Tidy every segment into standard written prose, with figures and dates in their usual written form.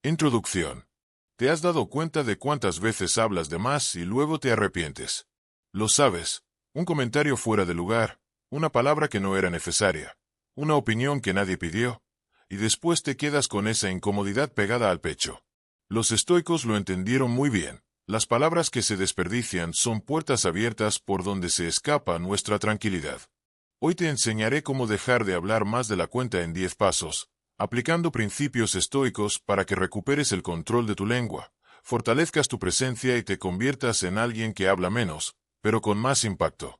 Introducción. ¿Te has dado cuenta de cuántas veces hablas de más y luego te arrepientes? Lo sabes, un comentario fuera de lugar, una palabra que no era necesaria, una opinión que nadie pidió, y después te quedas con esa incomodidad pegada al pecho. Los estoicos lo entendieron muy bien. Las palabras que se desperdician son puertas abiertas por donde se escapa nuestra tranquilidad. Hoy te enseñaré cómo dejar de hablar más de la cuenta en 10 pasos, aplicando principios estoicos para que recuperes el control de tu lengua, fortalezcas tu presencia y te conviertas en alguien que habla menos, pero con más impacto.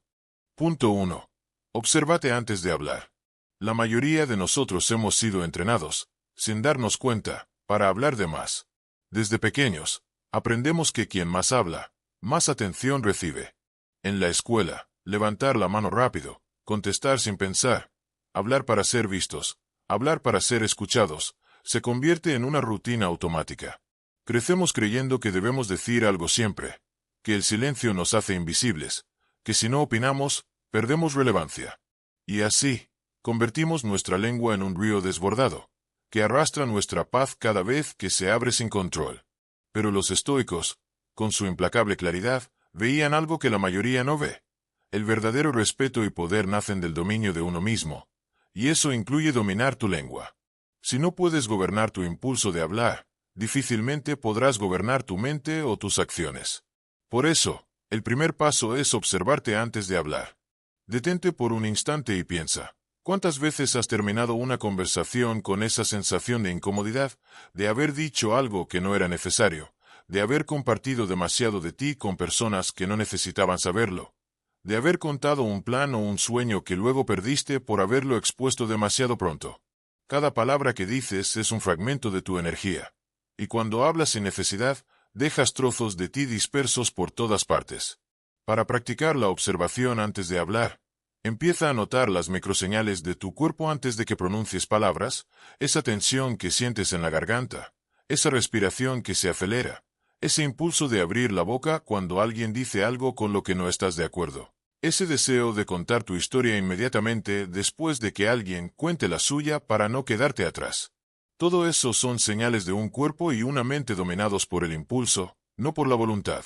Punto 1. Obsérvate antes de hablar. La mayoría de nosotros hemos sido entrenados, sin darnos cuenta, para hablar de más. Desde pequeños, aprendemos que quien más habla, más atención recibe. En la escuela, levantar la mano rápido, contestar sin pensar, hablar para ser vistos, hablar para ser escuchados, se convierte en una rutina automática. Crecemos creyendo que debemos decir algo siempre, que el silencio nos hace invisibles, que si no opinamos, perdemos relevancia. Y así, convertimos nuestra lengua en un río desbordado, que arrastra nuestra paz cada vez que se abre sin control. Pero los estoicos, con su implacable claridad, veían algo que la mayoría no ve. El verdadero respeto y poder nacen del dominio de uno mismo, y eso incluye dominar tu lengua. Si no puedes gobernar tu impulso de hablar, difícilmente podrás gobernar tu mente o tus acciones. Por eso, el primer paso es observarte antes de hablar. Detente por un instante y piensa, ¿cuántas veces has terminado una conversación con esa sensación de incomodidad, de haber dicho algo que no era necesario, de haber compartido demasiado de ti con personas que no necesitaban saberlo, de haber contado un plan o un sueño que luego perdiste por haberlo expuesto demasiado pronto? Cada palabra que dices es un fragmento de tu energía, y cuando hablas sin necesidad, dejas trozos de ti dispersos por todas partes. Para practicar la observación antes de hablar, empieza a notar las microseñales de tu cuerpo antes de que pronuncies palabras, esa tensión que sientes en la garganta, esa respiración que se acelera, ese impulso de abrir la boca cuando alguien dice algo con lo que no estás de acuerdo, ese deseo de contar tu historia inmediatamente después de que alguien cuente la suya para no quedarte atrás. Todo eso son señales de un cuerpo y una mente dominados por el impulso, no por la voluntad.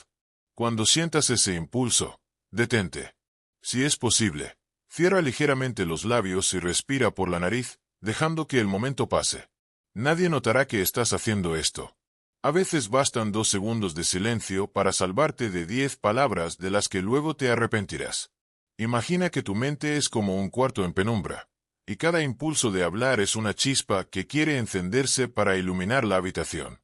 Cuando sientas ese impulso, detente. Si es posible, cierra ligeramente los labios y respira por la nariz, dejando que el momento pase. Nadie notará que estás haciendo esto. A veces bastan 2 segundos de silencio para salvarte de 10 palabras de las que luego te arrepentirás. Imagina que tu mente es como un cuarto en penumbra, y cada impulso de hablar es una chispa que quiere encenderse para iluminar la habitación.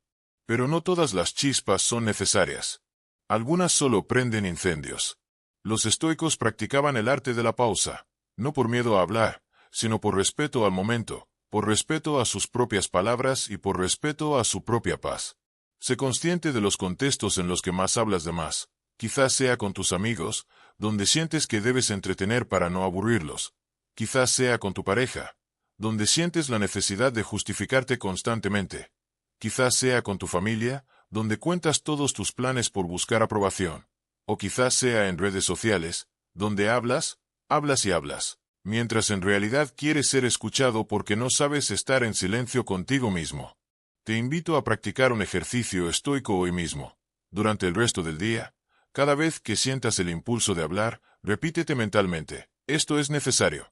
Pero no todas las chispas son necesarias. Algunas solo prenden incendios. Los estoicos practicaban el arte de la pausa, no por miedo a hablar, sino por respeto al momento, por respeto a sus propias palabras y por respeto a su propia paz. Sé consciente de los contextos en los que más hablas de más. Quizás sea con tus amigos, donde sientes que debes entretener para no aburrirlos. Quizás sea con tu pareja, donde sientes la necesidad de justificarte constantemente. Quizás sea con tu familia, donde cuentas todos tus planes por buscar aprobación. O quizás sea en redes sociales, donde hablas, hablas y hablas, mientras en realidad quieres ser escuchado porque no sabes estar en silencio contigo mismo. Te invito a practicar un ejercicio estoico hoy mismo. Durante el resto del día, cada vez que sientas el impulso de hablar, repítete mentalmente, esto es necesario.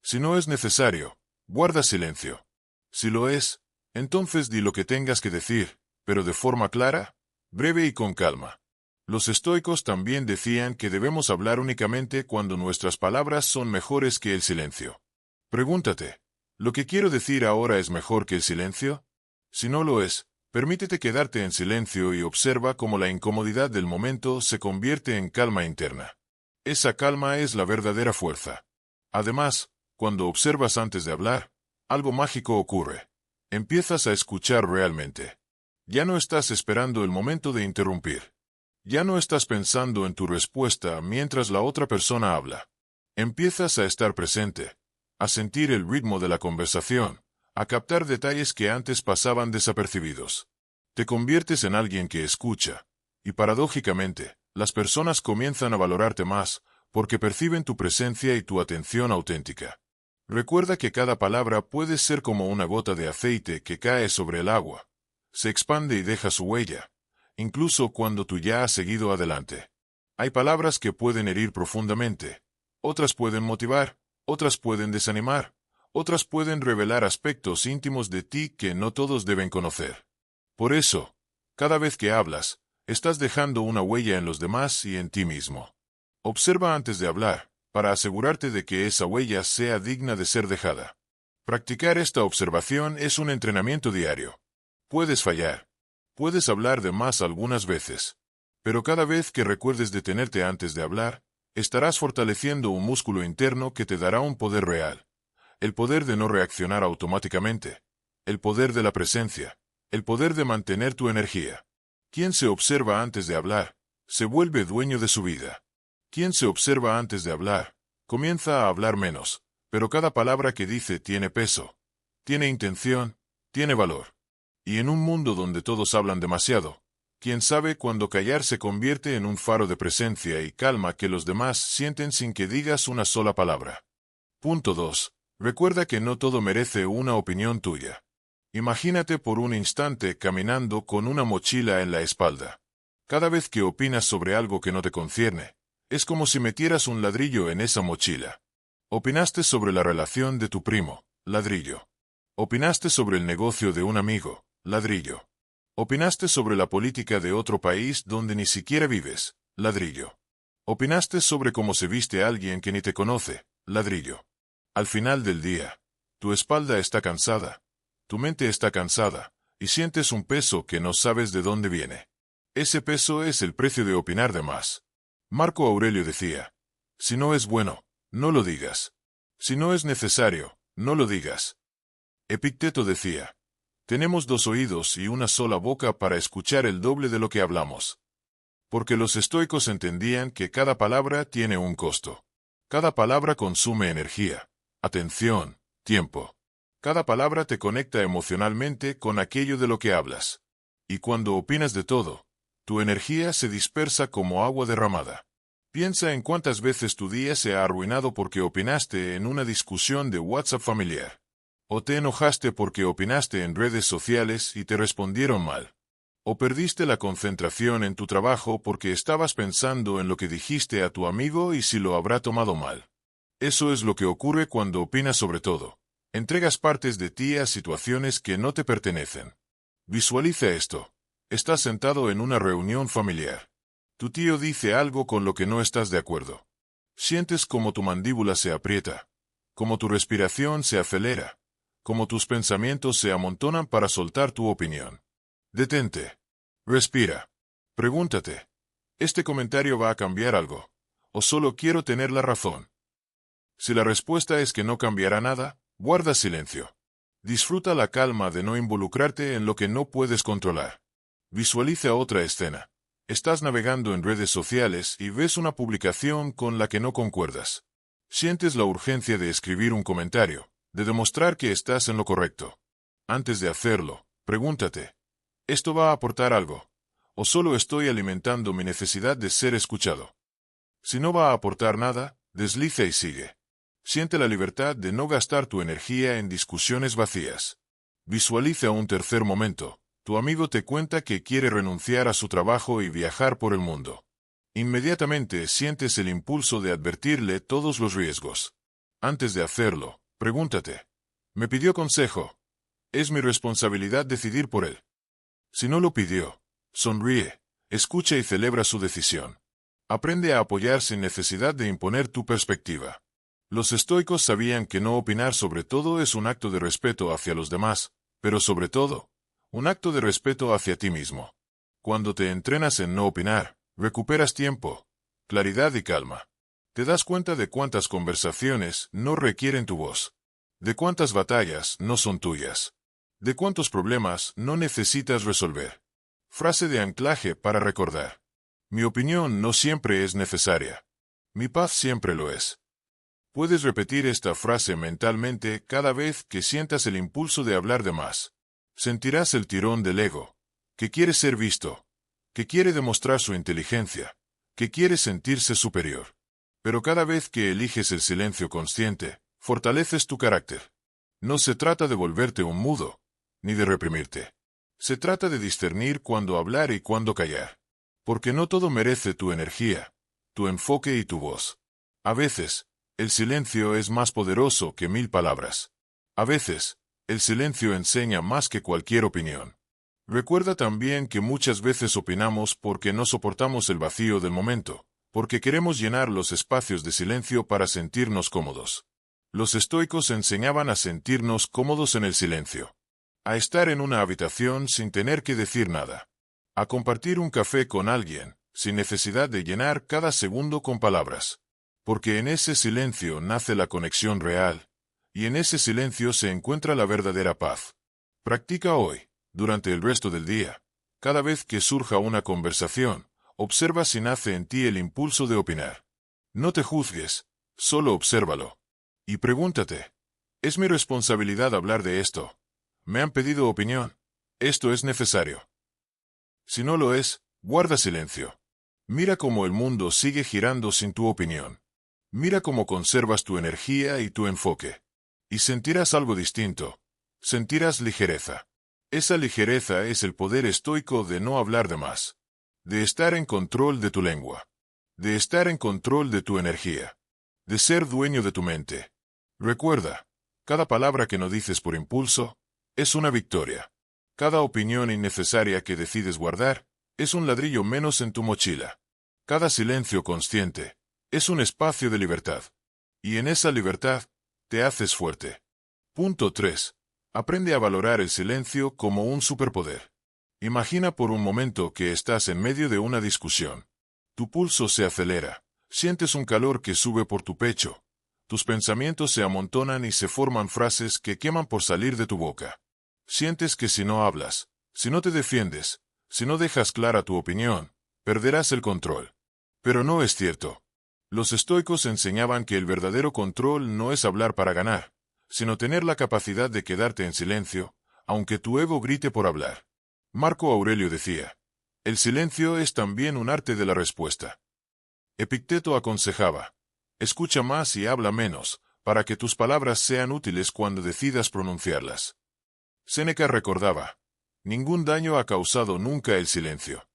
Si no es necesario, guarda silencio. Si lo es, entonces di lo que tengas que decir, pero de forma clara, breve y con calma. Los estoicos también decían que debemos hablar únicamente cuando nuestras palabras son mejores que el silencio. Pregúntate, ¿lo que quiero decir ahora es mejor que el silencio? Si no lo es, permítete quedarte en silencio y observa cómo la incomodidad del momento se convierte en calma interna. Esa calma es la verdadera fuerza. Además, cuando observas antes de hablar, algo mágico ocurre. Empiezas a escuchar realmente. Ya no estás esperando el momento de interrumpir. Ya no estás pensando en tu respuesta mientras la otra persona habla. Empiezas a estar presente, a sentir el ritmo de la conversación, a captar detalles que antes pasaban desapercibidos. Te conviertes en alguien que escucha, y paradójicamente, las personas comienzan a valorarte más, porque perciben tu presencia y tu atención auténtica. Recuerda que cada palabra puede ser como una gota de aceite que cae sobre el agua. se expande y deja su huella, incluso cuando tú ya has seguido adelante. Hay palabras que pueden herir profundamente, otras pueden motivar, otras pueden desanimar, otras pueden revelar aspectos íntimos de ti que no todos deben conocer. Por eso, cada vez que hablas, estás dejando una huella en los demás y en ti mismo. Observa antes de hablar, para asegurarte de que esa huella sea digna de ser dejada. Practicar esta observación es un entrenamiento diario. Puedes fallar. Puedes hablar de más algunas veces. Pero cada vez que recuerdes detenerte antes de hablar, estarás fortaleciendo un músculo interno que te dará un poder real. El poder de no reaccionar automáticamente. El poder de la presencia. El poder de mantener tu energía. Quien se observa antes de hablar, se vuelve dueño de su vida. Quien se observa antes de hablar, comienza a hablar menos, pero cada palabra que dice tiene peso, tiene intención, tiene valor. Y en un mundo donde todos hablan demasiado, quién sabe cuándo callar se convierte en un faro de presencia y calma que los demás sienten sin que digas una sola palabra. Punto 2. Recuerda que no todo merece una opinión tuya. Imagínate por un instante caminando con una mochila en la espalda. Cada vez que opinas sobre algo que no te concierne, es como si metieras un ladrillo en esa mochila. Opinaste sobre la relación de tu primo, ladrillo. Opinaste sobre el negocio de un amigo, ladrillo. Opinaste sobre la política de otro país donde ni siquiera vives, ladrillo. Opinaste sobre cómo se viste alguien que ni te conoce, ladrillo. Al final del día, tu espalda está cansada, tu mente está cansada, y sientes un peso que no sabes de dónde viene. Ese peso es el precio de opinar de más. Marco Aurelio decía, si no es bueno, no lo digas. Si no es necesario, no lo digas. Epicteto decía, tenemos 2 oídos y una sola boca para escuchar el doble de lo que hablamos. Porque los estoicos entendían que cada palabra tiene un costo. Cada palabra consume energía, atención, tiempo. Cada palabra te conecta emocionalmente con aquello de lo que hablas. Y cuando opinas de todo, tu energía se dispersa como agua derramada. Piensa en cuántas veces tu día se ha arruinado porque opinaste en una discusión de WhatsApp familiar. O te enojaste porque opinaste en redes sociales y te respondieron mal. O perdiste la concentración en tu trabajo porque estabas pensando en lo que dijiste a tu amigo y si lo habrá tomado mal. Eso es lo que ocurre cuando opinas sobre todo. Entregas partes de ti a situaciones que no te pertenecen. Visualiza esto. Estás sentado en una reunión familiar. Tu tío dice algo con lo que no estás de acuerdo. Sientes como tu mandíbula se aprieta, como tu respiración se acelera, como tus pensamientos se amontonan para soltar tu opinión. Detente. Respira. Pregúntate, ¿este comentario va a cambiar algo? ¿O solo quiero tener la razón? Si la respuesta es que no cambiará nada, guarda silencio. Disfruta la calma de no involucrarte en lo que no puedes controlar. Visualiza otra escena. Estás navegando en redes sociales y ves una publicación con la que no concuerdas. Sientes la urgencia de escribir un comentario, de demostrar que estás en lo correcto. Antes de hacerlo, pregúntate, ¿esto va a aportar algo? ¿O solo estoy alimentando mi necesidad de ser escuchado? Si no va a aportar nada, desliza y sigue. Siente la libertad de no gastar tu energía en discusiones vacías. Visualiza un tercer momento. Tu amigo te cuenta que quiere renunciar a su trabajo y viajar por el mundo. Inmediatamente sientes el impulso de advertirle todos los riesgos. Antes de hacerlo, pregúntate, ¿me pidió consejo? ¿Es mi responsabilidad decidir por él? Si no lo pidió, sonríe, escucha y celebra su decisión. Aprende a apoyar sin necesidad de imponer tu perspectiva. Los estoicos sabían que no opinar sobre todo es un acto de respeto hacia los demás, pero sobre todo, un acto de respeto hacia ti mismo. Cuando te entrenas en no opinar, recuperas tiempo, claridad y calma. Te das cuenta de cuántas conversaciones no requieren tu voz, de cuántas batallas no son tuyas, de cuántos problemas no necesitas resolver. Frase de anclaje para recordar. Mi opinión no siempre es necesaria. Mi paz siempre lo es. Puedes repetir esta frase mentalmente cada vez que sientas el impulso de hablar de más. Sentirás el tirón del ego, que quiere ser visto, que quiere demostrar su inteligencia, que quiere sentirse superior. Pero cada vez que eliges el silencio consciente, fortaleces tu carácter. No se trata de volverte un mudo, ni de reprimirte. Se trata de discernir cuándo hablar y cuándo callar. Porque no todo merece tu energía, tu enfoque y tu voz. A veces, el silencio es más poderoso que 1000 palabras. A veces, el silencio enseña más que cualquier opinión. Recuerda también que muchas veces opinamos porque no soportamos el vacío del momento, porque queremos llenar los espacios de silencio para sentirnos cómodos. Los estoicos enseñaban a sentirnos cómodos en el silencio. A estar en una habitación sin tener que decir nada. A compartir un café con alguien, sin necesidad de llenar cada segundo con palabras. Porque en ese silencio nace la conexión real, y en ese silencio se encuentra la verdadera paz. Practica hoy, durante el resto del día. Cada vez que surja una conversación, observa si nace en ti el impulso de opinar. No te juzgues, solo obsérvalo. Y pregúntate, ¿es mi responsabilidad hablar de esto? ¿Me han pedido opinión? ¿Esto es necesario? Si no lo es, guarda silencio. Mira cómo el mundo sigue girando sin tu opinión. Mira cómo conservas tu energía y tu enfoque. Y sentirás algo distinto. Sentirás ligereza. Esa ligereza es el poder estoico de no hablar de más. De estar en control de tu lengua. De estar en control de tu energía. De ser dueño de tu mente. Recuerda, cada palabra que no dices por impulso, es una victoria. Cada opinión innecesaria que decides guardar, es un ladrillo menos en tu mochila. Cada silencio consciente, es un espacio de libertad. Y en esa libertad, te haces fuerte. Punto 3. Aprende a valorar el silencio como un superpoder. Imagina por un momento que estás en medio de una discusión. Tu pulso se acelera, sientes un calor que sube por tu pecho. Tus pensamientos se amontonan y se forman frases que queman por salir de tu boca. Sientes que si no hablas, si no te defiendes, si no dejas clara tu opinión, perderás el control. Pero no es cierto. Los estoicos enseñaban que el verdadero control no es hablar para ganar, sino tener la capacidad de quedarte en silencio, aunque tu ego grite por hablar. Marco Aurelio decía, el silencio es también un arte de la respuesta. Epicteto aconsejaba, escucha más y habla menos, para que tus palabras sean útiles cuando decidas pronunciarlas. Séneca recordaba, ningún daño ha causado nunca el silencio.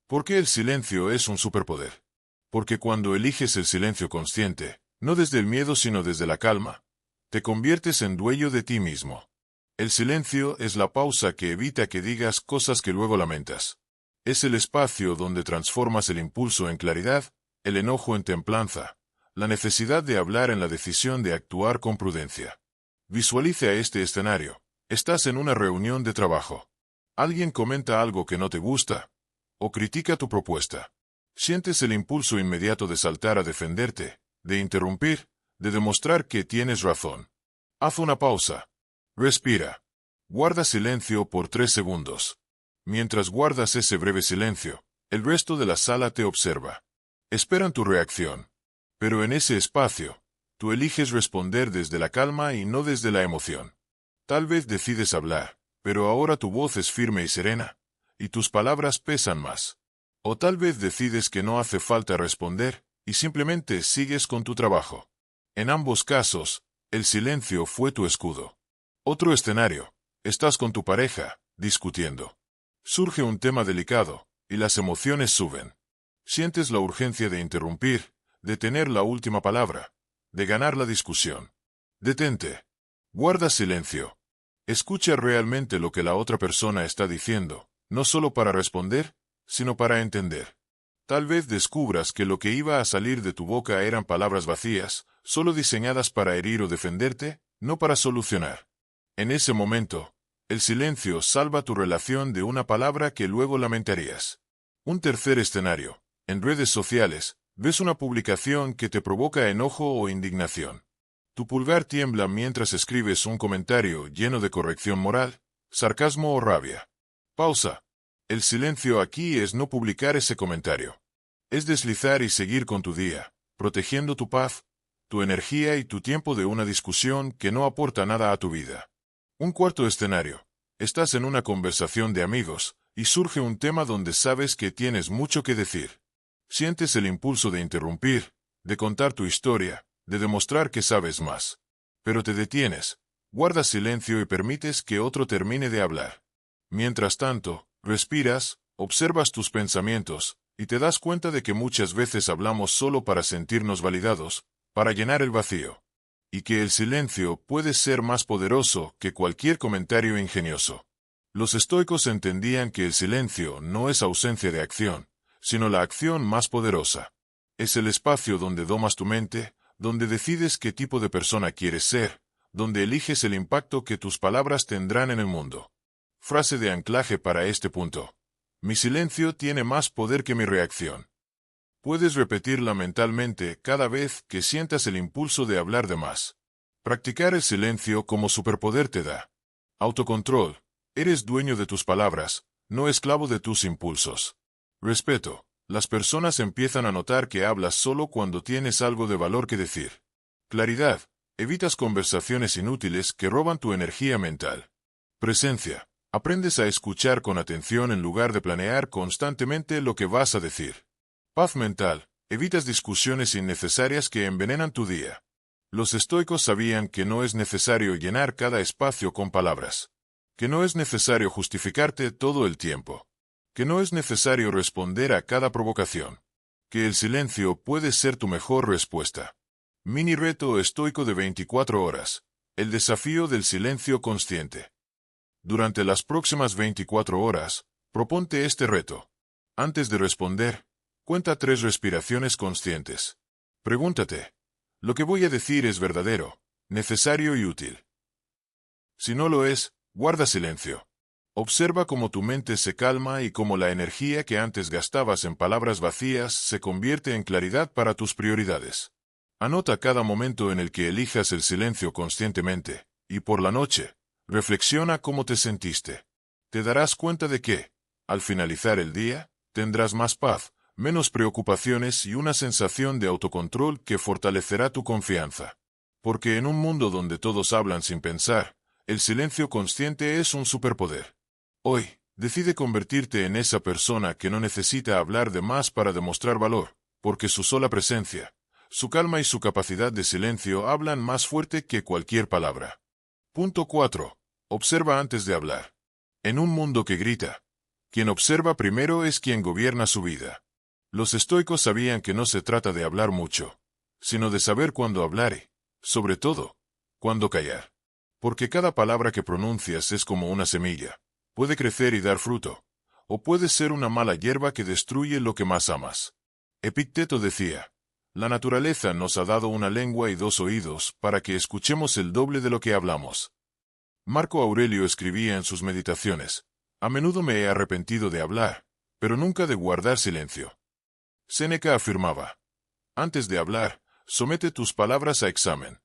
¿Por qué el silencio es un superpoder? Porque cuando eliges el silencio consciente, no desde el miedo sino desde la calma, te conviertes en dueño de ti mismo. El silencio es la pausa que evita que digas cosas que luego lamentas. Es el espacio donde transformas el impulso en claridad, el enojo en templanza, la necesidad de hablar en la decisión de actuar con prudencia. Visualiza este escenario. Estás en una reunión de trabajo. Alguien comenta algo que no te gusta, o critica tu propuesta. Sientes el impulso inmediato de saltar a defenderte, de interrumpir, de demostrar que tienes razón. Haz una pausa. Respira. Guarda silencio por 3 segundos. Mientras guardas ese breve silencio, el resto de la sala te observa. Esperan tu reacción. Pero en ese espacio, tú eliges responder desde la calma y no desde la emoción. Tal vez decides hablar, pero ahora tu voz es firme y serena, y tus palabras pesan más. O tal vez decides que no hace falta responder, y simplemente sigues con tu trabajo. En ambos casos, el silencio fue tu escudo. Otro escenario. Estás con tu pareja, discutiendo. Surge un tema delicado, y las emociones suben. Sientes la urgencia de interrumpir, de tener la última palabra, de ganar la discusión. Detente. Guarda silencio. Escucha realmente lo que la otra persona está diciendo, no solo para responder, sino para entender. Tal vez descubras que lo que iba a salir de tu boca eran palabras vacías, solo diseñadas para herir o defenderte, no para solucionar. En ese momento, el silencio salva tu relación de una palabra que luego lamentarías. Un tercer escenario. En redes sociales, ves una publicación que te provoca enojo o indignación. Tu pulgar tiembla mientras escribes un comentario lleno de corrección moral, sarcasmo o rabia. Pausa. El silencio aquí es no publicar ese comentario. Es deslizar y seguir con tu día, protegiendo tu paz, tu energía y tu tiempo de una discusión que no aporta nada a tu vida. Un cuarto escenario. Estás en una conversación de amigos, y surge un tema donde sabes que tienes mucho que decir. Sientes el impulso de interrumpir, de contar tu historia, de demostrar que sabes más. Pero te detienes, guardas silencio y permites que otro termine de hablar. Mientras tanto, respiras, observas tus pensamientos, y te das cuenta de que muchas veces hablamos solo para sentirnos validados, para llenar el vacío. Y que el silencio puede ser más poderoso que cualquier comentario ingenioso. Los estoicos entendían que el silencio no es ausencia de acción, sino la acción más poderosa. Es el espacio donde domas tu mente, donde decides qué tipo de persona quieres ser, donde eliges el impacto que tus palabras tendrán en el mundo. Frase de anclaje para este punto. Mi silencio tiene más poder que mi reacción. Puedes repetirla mentalmente cada vez que sientas el impulso de hablar de más. Practicar el silencio como superpoder te da autocontrol. Eres dueño de tus palabras, no esclavo de tus impulsos. Respeto. Las personas empiezan a notar que hablas solo cuando tienes algo de valor que decir. Claridad. Evitas conversaciones inútiles que roban tu energía mental. Presencia. Aprendes a escuchar con atención en lugar de planear constantemente lo que vas a decir. Paz mental. Evitas discusiones innecesarias que envenenan tu día. Los estoicos sabían que no es necesario llenar cada espacio con palabras. Que no es necesario justificarte todo el tiempo. Que no es necesario responder a cada provocación. Que el silencio puede ser tu mejor respuesta. Mini reto estoico de 24 horas. El desafío del silencio consciente. Durante las próximas 24 horas, proponte este reto. Antes de responder, cuenta 3 respiraciones conscientes. Pregúntate, ¿lo que voy a decir es verdadero, necesario y útil? Si no lo es, guarda silencio. Observa cómo tu mente se calma y cómo la energía que antes gastabas en palabras vacías se convierte en claridad para tus prioridades. Anota cada momento en el que elijas el silencio conscientemente, y por la noche, reflexiona cómo te sentiste. Te darás cuenta de que, al finalizar el día, tendrás más paz, menos preocupaciones y una sensación de autocontrol que fortalecerá tu confianza. Porque en un mundo donde todos hablan sin pensar, el silencio consciente es un superpoder. Hoy, decide convertirte en esa persona que no necesita hablar de más para demostrar valor, porque su sola presencia, su calma y su capacidad de silencio hablan más fuerte que cualquier palabra. Punto 4. Observa antes de hablar. En un mundo que grita, quien observa primero es quien gobierna su vida. Los estoicos sabían que no se trata de hablar mucho, sino de saber cuándo hablar y, sobre todo, cuándo callar. Porque cada palabra que pronuncias es como una semilla. Puede crecer y dar fruto, o puede ser una mala hierba que destruye lo que más amas. Epicteto decía, la naturaleza nos ha dado una lengua y 2 oídos para que escuchemos el doble de lo que hablamos. Marco Aurelio escribía en sus meditaciones, a menudo me he arrepentido de hablar, pero nunca de guardar silencio. Séneca afirmaba, antes de hablar, somete tus palabras a examen.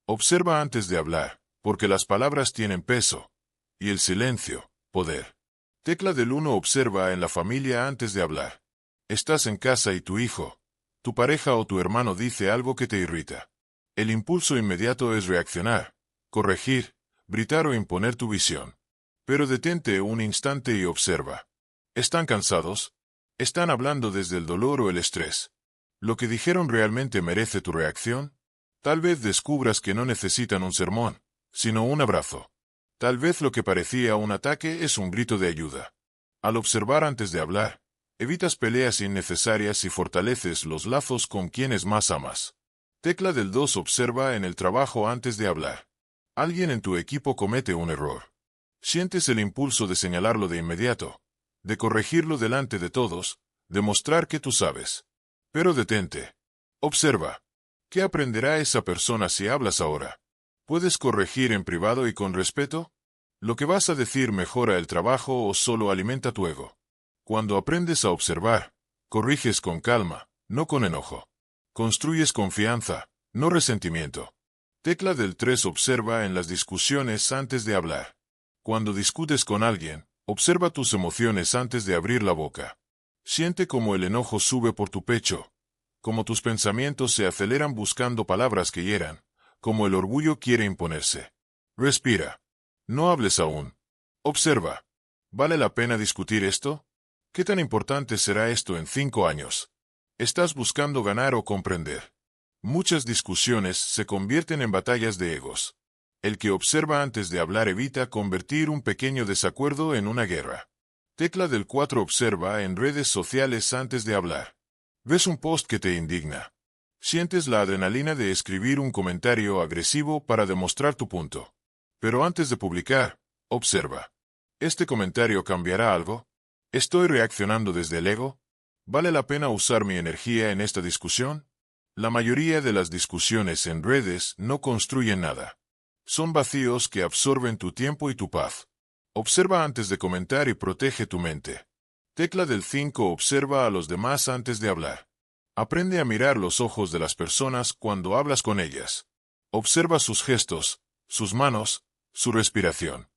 Observa antes de hablar, porque las palabras tienen peso, y el silencio, poder. Tecla del 1 observa en la familia antes de hablar. Estás en casa y tu hijo, tu pareja o tu hermano dice algo que te irrita. El impulso inmediato es reaccionar, corregir, gritar o imponer tu visión. Pero detente un instante y observa. ¿Están cansados? ¿Están hablando desde el dolor o el estrés? ¿Lo que dijeron realmente merece tu reacción? Tal vez descubras que no necesitan un sermón, sino un abrazo. Tal vez lo que parecía un ataque es un grito de ayuda. Al observar antes de hablar, evitas peleas innecesarias y fortaleces los lazos con quienes más amas. Tecla del 2 observa en el trabajo antes de hablar. Alguien en tu equipo comete un error. Sientes el impulso de señalarlo de inmediato, de corregirlo delante de todos, de mostrar que tú sabes. Pero detente. Observa. ¿Qué aprenderá esa persona si hablas ahora? ¿Puedes corregir en privado y con respeto? ¿Lo que vas a decir mejora el trabajo o solo alimenta tu ego? Cuando aprendes a observar, corriges con calma, no con enojo. Construyes confianza, no resentimiento. Tecla del 3 observa en las discusiones antes de hablar. Cuando discutes con alguien, observa tus emociones antes de abrir la boca. Siente cómo el enojo sube por tu pecho, cómo tus pensamientos se aceleran buscando palabras que hieran, como el orgullo quiere imponerse. Respira. No hables aún. Observa. ¿Vale la pena discutir esto? ¿Qué tan importante será esto en 5 años? ¿Estás buscando ganar o comprender? Muchas discusiones se convierten en batallas de egos. El que observa antes de hablar evita convertir un pequeño desacuerdo en una guerra. Tecla del 4. Observa en redes sociales antes de hablar. ¿Ves un post que te indigna? Sientes la adrenalina de escribir un comentario agresivo para demostrar tu punto. Pero antes de publicar, observa. ¿Este comentario cambiará algo? ¿Estoy reaccionando desde el ego? ¿Vale la pena usar mi energía en esta discusión? La mayoría de las discusiones en redes no construyen nada. Son vacíos que absorben tu tiempo y tu paz. Observa antes de comentar y protege tu mente. Tecla del 5. Observa a los demás antes de hablar. Aprende a mirar los ojos de las personas cuando hablas con ellas. Observa sus gestos, sus manos, su respiración.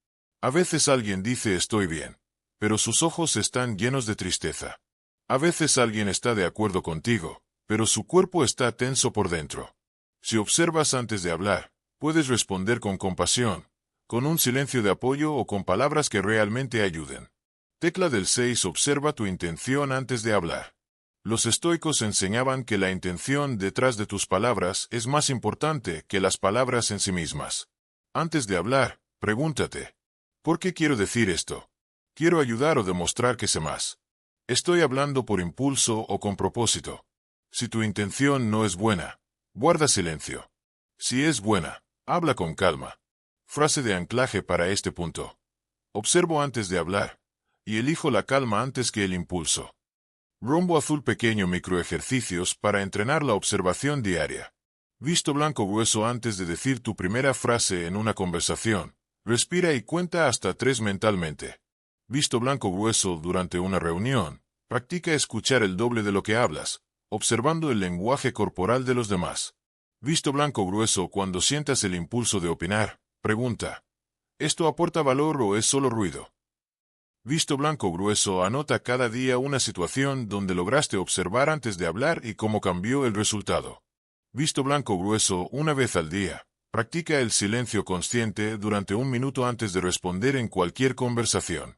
A veces alguien dice estoy bien, pero sus ojos están llenos de tristeza. A veces alguien está de acuerdo contigo, pero su cuerpo está tenso por dentro. Si observas antes de hablar, puedes responder con compasión, con un silencio de apoyo o con palabras que realmente ayuden. Tecla del 6. Observa tu intención antes de hablar. Los estoicos enseñaban que la intención detrás de tus palabras es más importante que las palabras en sí mismas. Antes de hablar, pregúntate, ¿por qué quiero decir esto? ¿Quiero ayudar o demostrar que sé más? ¿Estoy hablando por impulso o con propósito? Si tu intención no es buena, guarda silencio. Si es buena, habla con calma. Frase de anclaje para este punto. Observo antes de hablar, y elijo la calma antes que el impulso. Rombo azul. Pequeño microejercicios para entrenar la observación diaria. Visto blanco grueso antes de decir tu primera frase en una conversación. Respira y cuenta hasta 3 mentalmente. Visto blanco grueso durante una reunión. Practica escuchar el doble de lo que hablas, observando el lenguaje corporal de los demás. Visto blanco grueso cuando sientas el impulso de opinar. Pregunta, ¿esto aporta valor o es solo ruido? Visto blanco grueso. Anota cada día una situación donde lograste observar antes de hablar y cómo cambió el resultado. Visto blanco grueso. Una vez al día. Practica el silencio consciente durante 1 minuto antes de responder en cualquier conversación.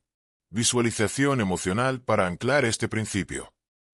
Visualización emocional para anclar este principio.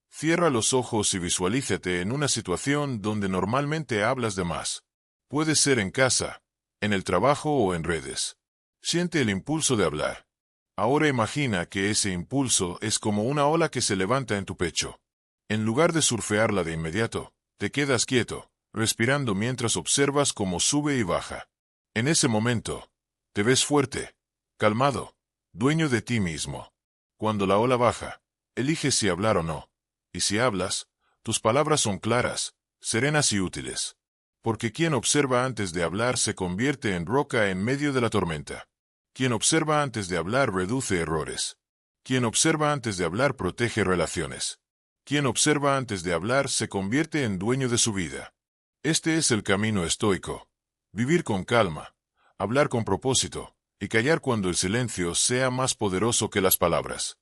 Cierra los ojos y visualízate en una situación donde normalmente hablas de más. Puede ser en casa, en el trabajo o en redes. Siente el impulso de hablar. Ahora imagina que ese impulso es como una ola que se levanta en tu pecho. En lugar de surfearla de inmediato, te quedas quieto, respirando mientras observas cómo sube y baja. En ese momento, te ves fuerte, calmado, dueño de ti mismo. Cuando la ola baja, eliges si hablar o no. Y si hablas, tus palabras son claras, serenas y útiles. Porque quien observa antes de hablar se convierte en roca en medio de la tormenta. Quien observa antes de hablar reduce errores. Quien observa antes de hablar protege relaciones. Quien observa antes de hablar se convierte en dueño de su vida. Este es el camino estoico. Vivir con calma, hablar con propósito, y callar cuando el silencio sea más poderoso que las palabras.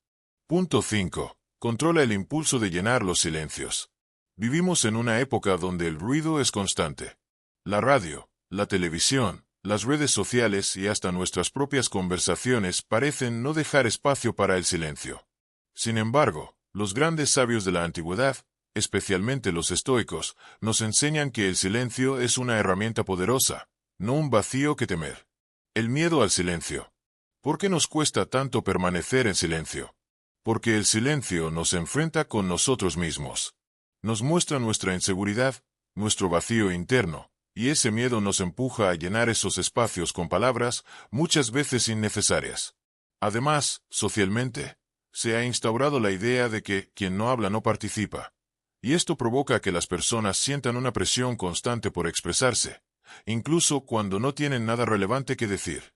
Punto 5. Controla el impulso de llenar los silencios. Vivimos en una época donde el ruido es constante. La radio, la televisión, las redes sociales y hasta nuestras propias conversaciones parecen no dejar espacio para el silencio. Sin embargo, los grandes sabios de la antigüedad, especialmente los estoicos, nos enseñan que el silencio es una herramienta poderosa, no un vacío que temer. El miedo al silencio. ¿Por qué nos cuesta tanto permanecer en silencio? Porque el silencio nos enfrenta con nosotros mismos. Nos muestra nuestra inseguridad, nuestro vacío interno, y ese miedo nos empuja a llenar esos espacios con palabras, muchas veces innecesarias. Además, socialmente, se ha instaurado la idea de que quien no habla no participa. Y esto provoca que las personas sientan una presión constante por expresarse, incluso cuando no tienen nada relevante que decir.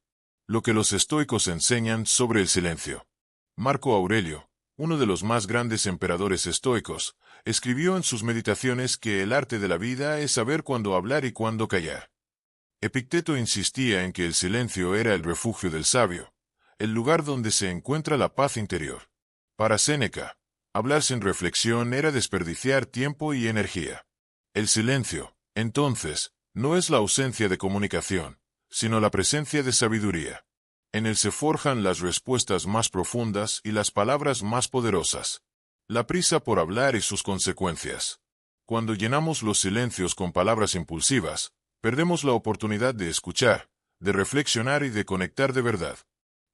Lo que los estoicos enseñan sobre el silencio. Marco Aurelio, uno de los más grandes emperadores estoicos, escribió en sus meditaciones que el arte de la vida es saber cuándo hablar y cuándo callar. Epicteto insistía en que el silencio era el refugio del sabio, el lugar donde se encuentra la paz interior. Para Séneca, hablar sin reflexión era desperdiciar tiempo y energía. El silencio, entonces, no es la ausencia de comunicación, sino la presencia de sabiduría. En él se forjan las respuestas más profundas y las palabras más poderosas. La prisa por hablar y sus consecuencias. Cuando llenamos los silencios con palabras impulsivas, perdemos la oportunidad de escuchar, de reflexionar y de conectar de verdad.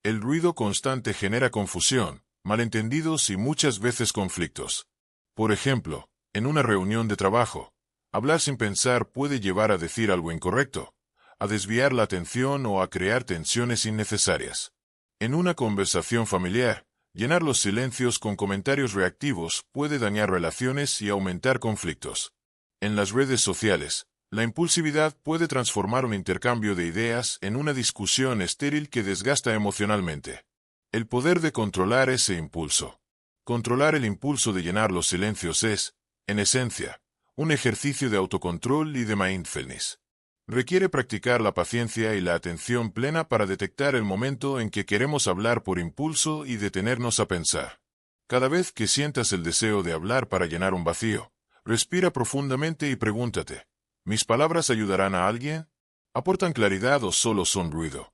El ruido constante genera confusión, malentendidos y muchas veces conflictos. Por ejemplo, en una reunión de trabajo, hablar sin pensar puede llevar a decir algo incorrecto, a desviar la atención o a crear tensiones innecesarias. En una conversación familiar, llenar los silencios con comentarios reactivos puede dañar relaciones y aumentar conflictos. En las redes sociales, la impulsividad puede transformar un intercambio de ideas en una discusión estéril que desgasta emocionalmente. El poder de controlar ese impulso. Controlar el impulso de llenar los silencios es, en esencia, un ejercicio de autocontrol y de mindfulness. Requiere practicar la paciencia y la atención plena para detectar el momento en que queremos hablar por impulso y detenernos a pensar. Cada vez que sientas el deseo de hablar para llenar un vacío, respira profundamente y pregúntate, ¿mis palabras ayudarán a alguien? ¿Aportan claridad o solo son ruido?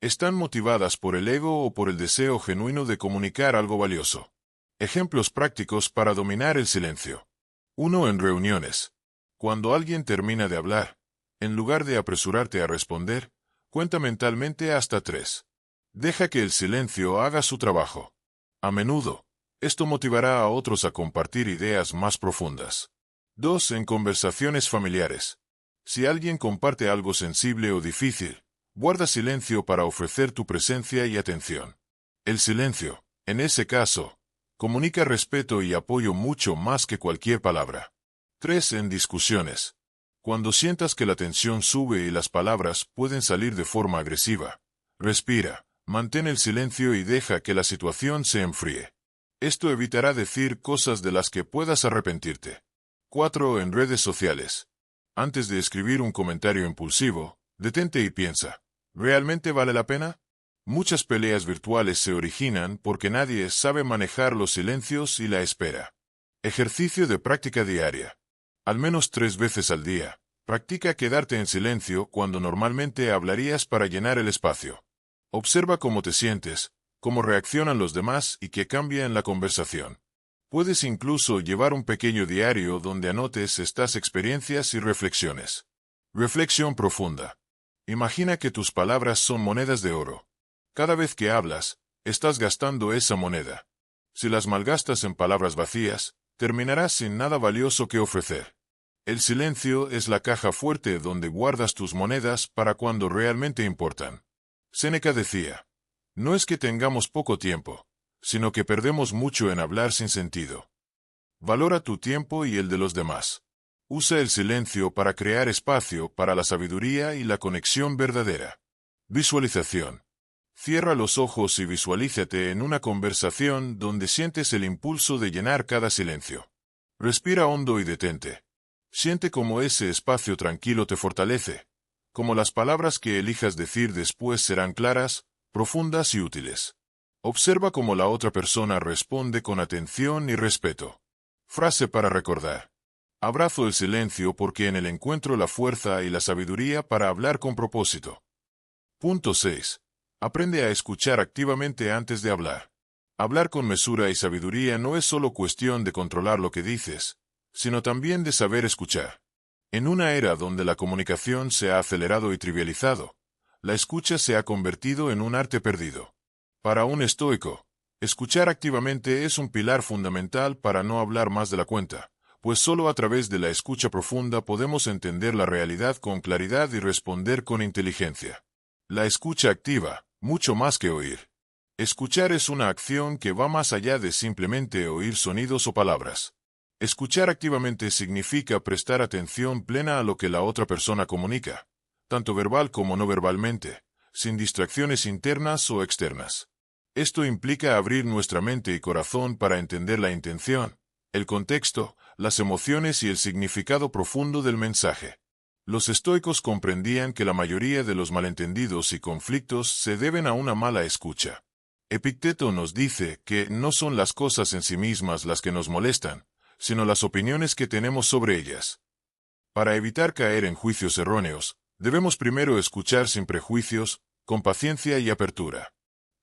¿Están motivadas por el ego o por el deseo genuino de comunicar algo valioso? Ejemplos prácticos para dominar el silencio. 1. En reuniones. Cuando alguien termina de hablar, en lugar de apresurarte a responder, cuenta mentalmente hasta 3. Deja que el silencio haga su trabajo. A menudo, esto motivará a otros a compartir ideas más profundas. 2. En conversaciones familiares. Si alguien comparte algo sensible o difícil, guarda silencio para ofrecer tu presencia y atención. El silencio, en ese caso, comunica respeto y apoyo mucho más que cualquier palabra. 3. En discusiones. Cuando sientas que la tensión sube y las palabras pueden salir de forma agresiva, respira, mantén el silencio y deja que la situación se enfríe. Esto evitará decir cosas de las que puedas arrepentirte. 4. En redes sociales. Antes de escribir un comentario impulsivo, detente y piensa, ¿realmente vale la pena? Muchas peleas virtuales se originan porque nadie sabe manejar los silencios y la espera. Ejercicio de práctica diaria. Al menos 3 veces al día, practica quedarte en silencio cuando normalmente hablarías para llenar el espacio. Observa cómo te sientes, cómo reaccionan los demás y qué cambia en la conversación. Puedes incluso llevar un pequeño diario donde anotes estas experiencias y reflexiones. Reflexión profunda. Imagina que tus palabras son monedas de oro. Cada vez que hablas, estás gastando esa moneda. Si las malgastas en palabras vacías, terminarás sin nada valioso que ofrecer. El silencio es la caja fuerte donde guardas tus monedas para cuando realmente importan. Séneca decía, no es que tengamos poco tiempo, sino que perdemos mucho en hablar sin sentido. Valora tu tiempo y el de los demás. Usa el silencio para crear espacio para la sabiduría y la conexión verdadera. Visualización. Cierra los ojos y visualízate en una conversación donde sientes el impulso de llenar cada silencio. Respira hondo y detente. Siente cómo ese espacio tranquilo te fortalece, como las palabras que elijas decir después serán claras, profundas y útiles. Observa cómo la otra persona responde con atención y respeto. Frase para recordar. Abrazo el silencio porque en él encuentro la fuerza y la sabiduría para hablar con propósito. Punto 6. Aprende a escuchar activamente antes de hablar. Hablar con mesura y sabiduría no es solo cuestión de controlar lo que dices, sino también de saber escuchar. En una era donde la comunicación se ha acelerado y trivializado, la escucha se ha convertido en un arte perdido. Para un estoico, escuchar activamente es un pilar fundamental para no hablar más de la cuenta, pues solo a través de la escucha profunda podemos entender la realidad con claridad y responder con inteligencia. La escucha activa, mucho más que oír. Escuchar es una acción que va más allá de simplemente oír sonidos o palabras. Escuchar activamente significa prestar atención plena a lo que la otra persona comunica, tanto verbal como no verbalmente, sin distracciones internas o externas. Esto implica abrir nuestra mente y corazón para entender la intención, el contexto, las emociones y el significado profundo del mensaje. Los estoicos comprendían que la mayoría de los malentendidos y conflictos se deben a una mala escucha. Epicteto nos dice que no son las cosas en sí mismas las que nos molestan, sino las opiniones que tenemos sobre ellas. Para evitar caer en juicios erróneos, debemos primero escuchar sin prejuicios, con paciencia y apertura.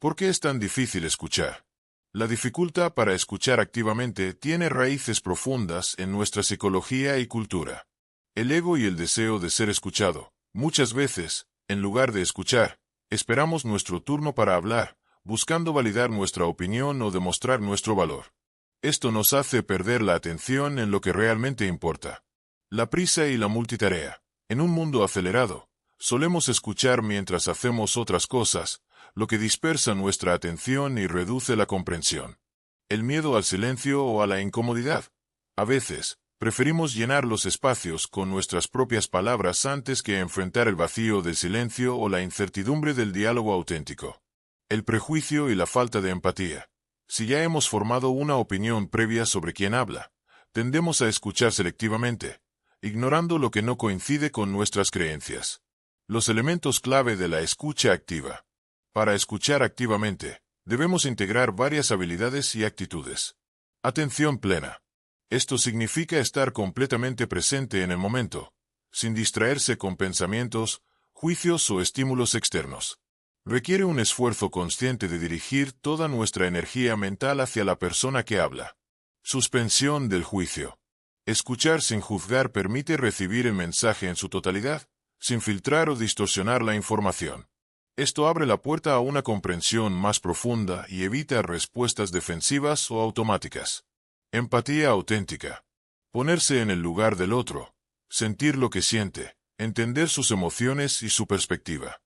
¿Por qué es tan difícil escuchar? La dificultad para escuchar activamente tiene raíces profundas en nuestra psicología y cultura. El ego y el deseo de ser escuchado, muchas veces, En lugar de escuchar, esperamos nuestro turno para hablar, buscando validar nuestra opinión o demostrar nuestro valor. Esto nos hace perder la atención en lo que realmente importa. La prisa y la multitarea. En un mundo acelerado, solemos escuchar mientras hacemos otras cosas, lo que dispersa nuestra atención y reduce la comprensión. El miedo al silencio o a la incomodidad. A veces, preferimos llenar los espacios con nuestras propias palabras antes que enfrentar el vacío del silencio o la incertidumbre del diálogo auténtico. El prejuicio y la falta de empatía. Si ya hemos formado una opinión previa sobre quién habla, tendemos a escuchar selectivamente, ignorando lo que no coincide con nuestras creencias. Los elementos clave de la escucha activa. Para escuchar activamente, debemos integrar varias habilidades y actitudes. Atención plena. Esto significa estar completamente presente en el momento, sin distraerse con pensamientos, juicios o estímulos externos. Requiere un esfuerzo consciente de dirigir toda nuestra energía mental hacia la persona que habla. Suspensión del juicio. Escuchar sin juzgar permite recibir el mensaje en su totalidad, sin filtrar o distorsionar la información. Esto abre la puerta a una comprensión más profunda y evita respuestas defensivas o automáticas. Empatía auténtica. Ponerse en el lugar del otro, sentir lo que siente, entender sus emociones y su perspectiva.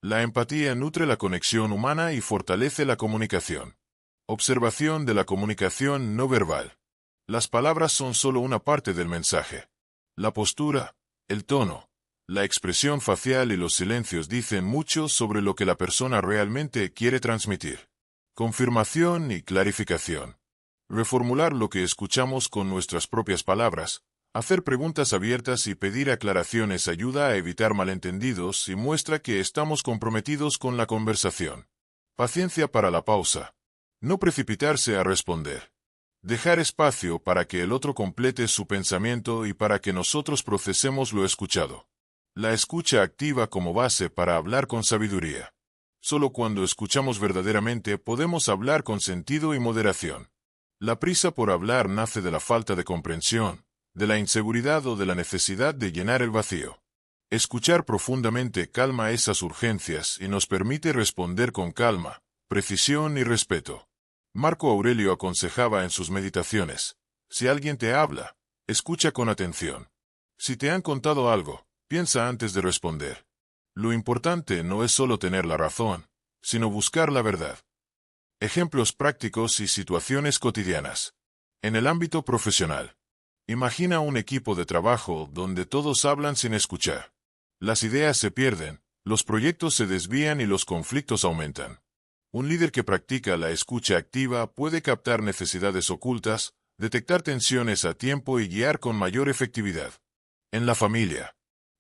La empatía nutre la conexión humana y fortalece la comunicación. Observación de la comunicación no verbal. Las palabras son solo una parte del mensaje. La postura, el tono, la expresión facial y los silencios dicen mucho sobre lo que la persona realmente quiere transmitir. Confirmación y clarificación. Reformular lo que escuchamos con nuestras propias palabras, hacer preguntas abiertas y pedir aclaraciones ayuda a evitar malentendidos y muestra que estamos comprometidos con la conversación. Paciencia para la pausa. No precipitarse a responder. Dejar espacio para que el otro complete su pensamiento y para que nosotros procesemos lo escuchado. La escucha activa como base para hablar con sabiduría. Solo cuando escuchamos verdaderamente podemos hablar con sentido y moderación. La prisa por hablar nace de la falta de comprensión, de la inseguridad o de la necesidad de llenar el vacío. Escuchar profundamente calma esas urgencias y nos permite responder con calma, precisión y respeto. Marco Aurelio aconsejaba en sus meditaciones: si alguien te habla, escucha con atención. Si te han contado algo, piensa antes de responder. Lo importante no es solo tener la razón, sino buscar la verdad. Ejemplos prácticos y situaciones cotidianas. En el ámbito profesional. Imagina un equipo de trabajo donde todos hablan sin escuchar. Las ideas se pierden, los proyectos se desvían y los conflictos aumentan. Un líder que practica la escucha activa puede captar necesidades ocultas, detectar tensiones a tiempo y guiar con mayor efectividad. En la familia.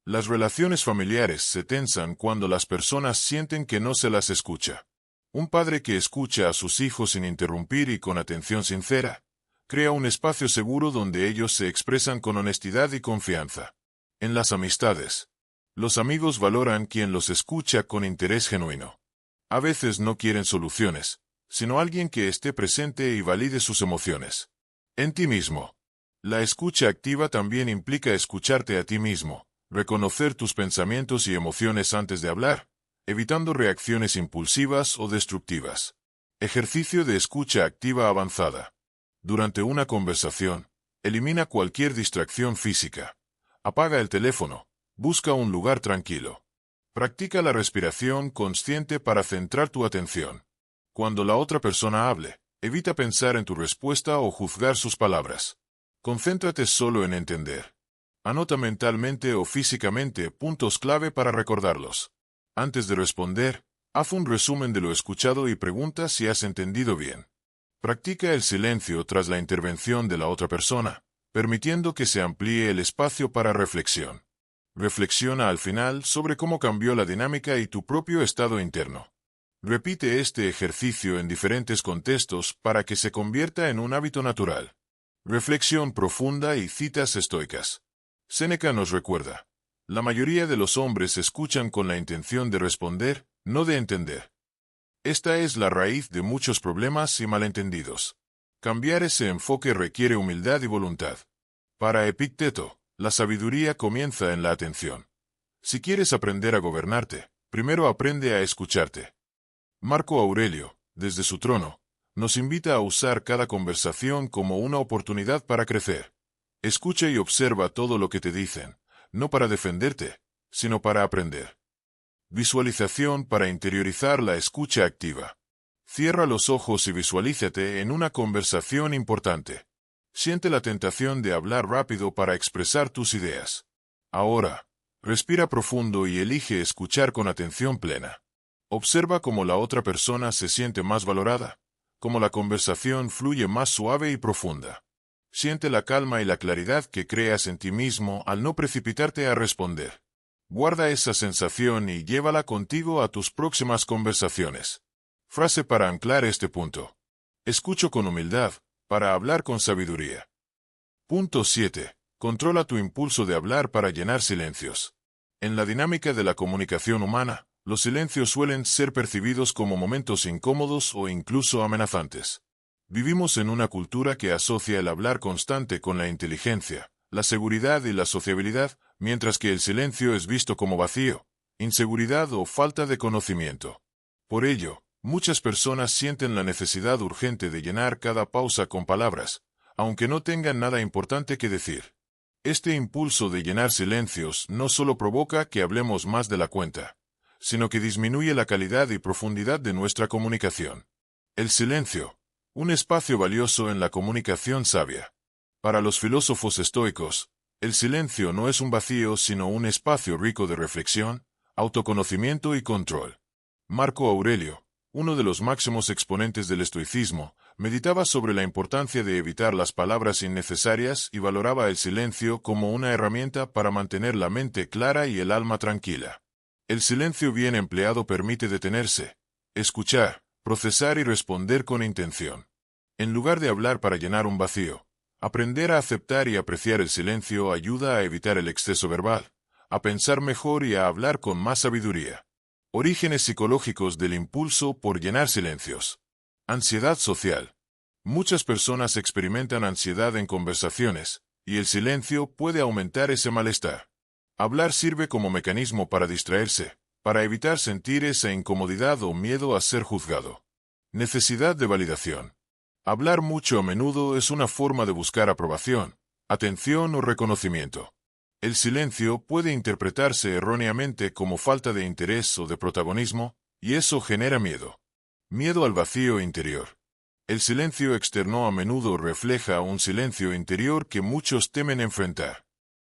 Las relaciones familiares se tensan cuando las personas sienten que no se las escucha. Un padre que escucha a sus hijos sin interrumpir y con atención sincera, crea un espacio seguro donde ellos se expresan con honestidad y confianza. En las amistades. Los amigos valoran quien los escucha con interés genuino. A veces no quieren soluciones, sino alguien que esté presente y valide sus emociones. En ti mismo. La escucha activa también implica escucharte a ti mismo, reconocer tus pensamientos y emociones antes de hablar, evitando reacciones impulsivas o destructivas. Ejercicio de escucha activa avanzada. Durante una conversación, elimina cualquier distracción física. Apaga el teléfono, busca un lugar tranquilo. Practica la respiración consciente para centrar tu atención. Cuando la otra persona hable, evita pensar en tu respuesta o juzgar sus palabras. Concéntrate solo en entender. Anota mentalmente o físicamente puntos clave para recordarlos. Antes de responder, haz un resumen de lo escuchado y pregunta si has entendido bien. Practica el silencio tras la intervención de la otra persona, permitiendo que se amplíe el espacio para reflexión. Reflexiona al final sobre cómo cambió la dinámica y tu propio estado interno. Repite este ejercicio en diferentes contextos para que se convierta en un hábito natural. Reflexión profunda y citas estoicas. Séneca nos recuerda: la mayoría de los hombres escuchan con la intención de responder, no de entender. Esta es la raíz de muchos problemas y malentendidos. Cambiar ese enfoque requiere humildad y voluntad. Para Epicteto, la sabiduría comienza en la atención. Si quieres aprender a gobernarte, Primero aprende a escucharte. Marco Aurelio, desde su trono, nos invita a usar cada conversación como una oportunidad para crecer. Escucha y observa todo lo que te dicen, no para defenderte, sino para aprender. Visualización para interiorizar la escucha activa. Cierra los ojos y visualízate en una conversación importante. Siente la tentación de hablar rápido para expresar tus ideas. Ahora, respira profundo y elige escuchar con atención plena. Observa cómo la otra persona se siente más valorada, cómo la conversación fluye más suave y profunda. Siente la calma y la claridad que creas en ti mismo al no precipitarte a responder. Guarda esa sensación y llévala contigo a tus próximas conversaciones. Frase para anclar este punto. Escucho con humildad, para hablar con sabiduría. Punto 7. Controla tu impulso de hablar para llenar silencios. En la dinámica de la comunicación humana, los silencios suelen ser percibidos como momentos incómodos o incluso amenazantes. Vivimos en una cultura que asocia el hablar constante con la inteligencia, la seguridad y la sociabilidad, mientras que el silencio es visto como vacío, inseguridad o falta de conocimiento. Por ello, muchas personas sienten la necesidad urgente de llenar cada pausa con palabras, aunque no tengan nada importante que decir. Este impulso de llenar silencios no solo provoca que hablemos más de la cuenta, sino que disminuye la calidad y profundidad de nuestra comunicación. El silencio, un espacio valioso en la comunicación sabia. Para los filósofos estoicos, el silencio no es un vacío sino un espacio rico de reflexión, autoconocimiento y control. Marco Aurelio, uno de los máximos exponentes del estoicismo, meditaba sobre la importancia de evitar las palabras innecesarias y valoraba el silencio como una herramienta para mantener la mente clara y el alma tranquila. El silencio bien empleado permite detenerse, escuchar, procesar y responder con intención. En lugar de hablar para llenar un vacío, aprender a aceptar y apreciar el silencio ayuda a evitar el exceso verbal, a pensar mejor y a hablar con más sabiduría. Orígenes psicológicos del impulso por llenar silencios. Ansiedad social. Muchas personas experimentan ansiedad en conversaciones, y el silencio puede aumentar ese malestar. Hablar sirve como mecanismo para distraerse, para evitar sentir esa incomodidad o miedo a ser juzgado. Necesidad de validación. Hablar mucho a menudo es una forma de buscar aprobación, atención o reconocimiento. El silencio puede interpretarse erróneamente como falta de interés o de protagonismo, y eso genera miedo. Miedo al vacío interior. El silencio externo a menudo refleja un silencio interior que muchos temen enfrentar.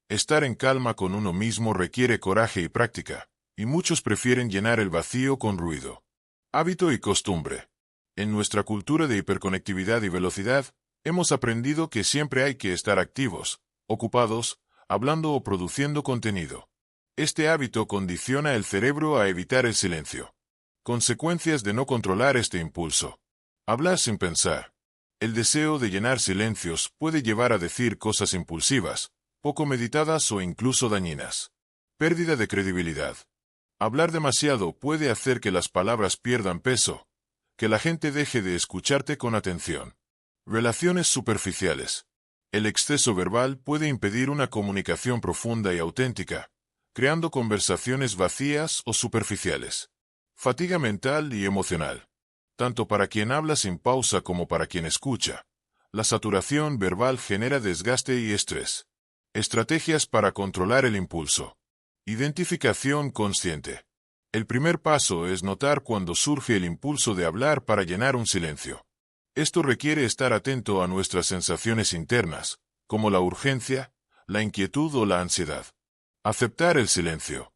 Estar en calma con uno mismo requiere coraje y práctica, y muchos prefieren llenar el vacío con ruido. Hábito y costumbre. En nuestra cultura de hiperconectividad y velocidad, hemos aprendido que siempre hay que estar activos, ocupados, hablando o produciendo contenido. Este hábito condiciona el cerebro a evitar el silencio. Consecuencias de no controlar este impulso. Hablar sin pensar. El deseo de llenar silencios puede llevar a decir cosas impulsivas, poco meditadas o incluso dañinas. Pérdida de credibilidad. Hablar demasiado puede hacer que las palabras pierdan peso, que la gente deje de escucharte con atención. Relaciones superficiales. El exceso verbal puede impedir una comunicación profunda y auténtica, creando conversaciones vacías o superficiales. Fatiga mental y emocional. Tanto para quien habla sin pausa como para quien escucha. La saturación verbal genera desgaste y estrés. Estrategias para controlar el impulso. Identificación consciente. El primer paso es notar cuando surge el impulso de hablar para llenar un silencio. Esto requiere estar atento a nuestras sensaciones internas, como la urgencia, la inquietud o la ansiedad. Aceptar el silencio.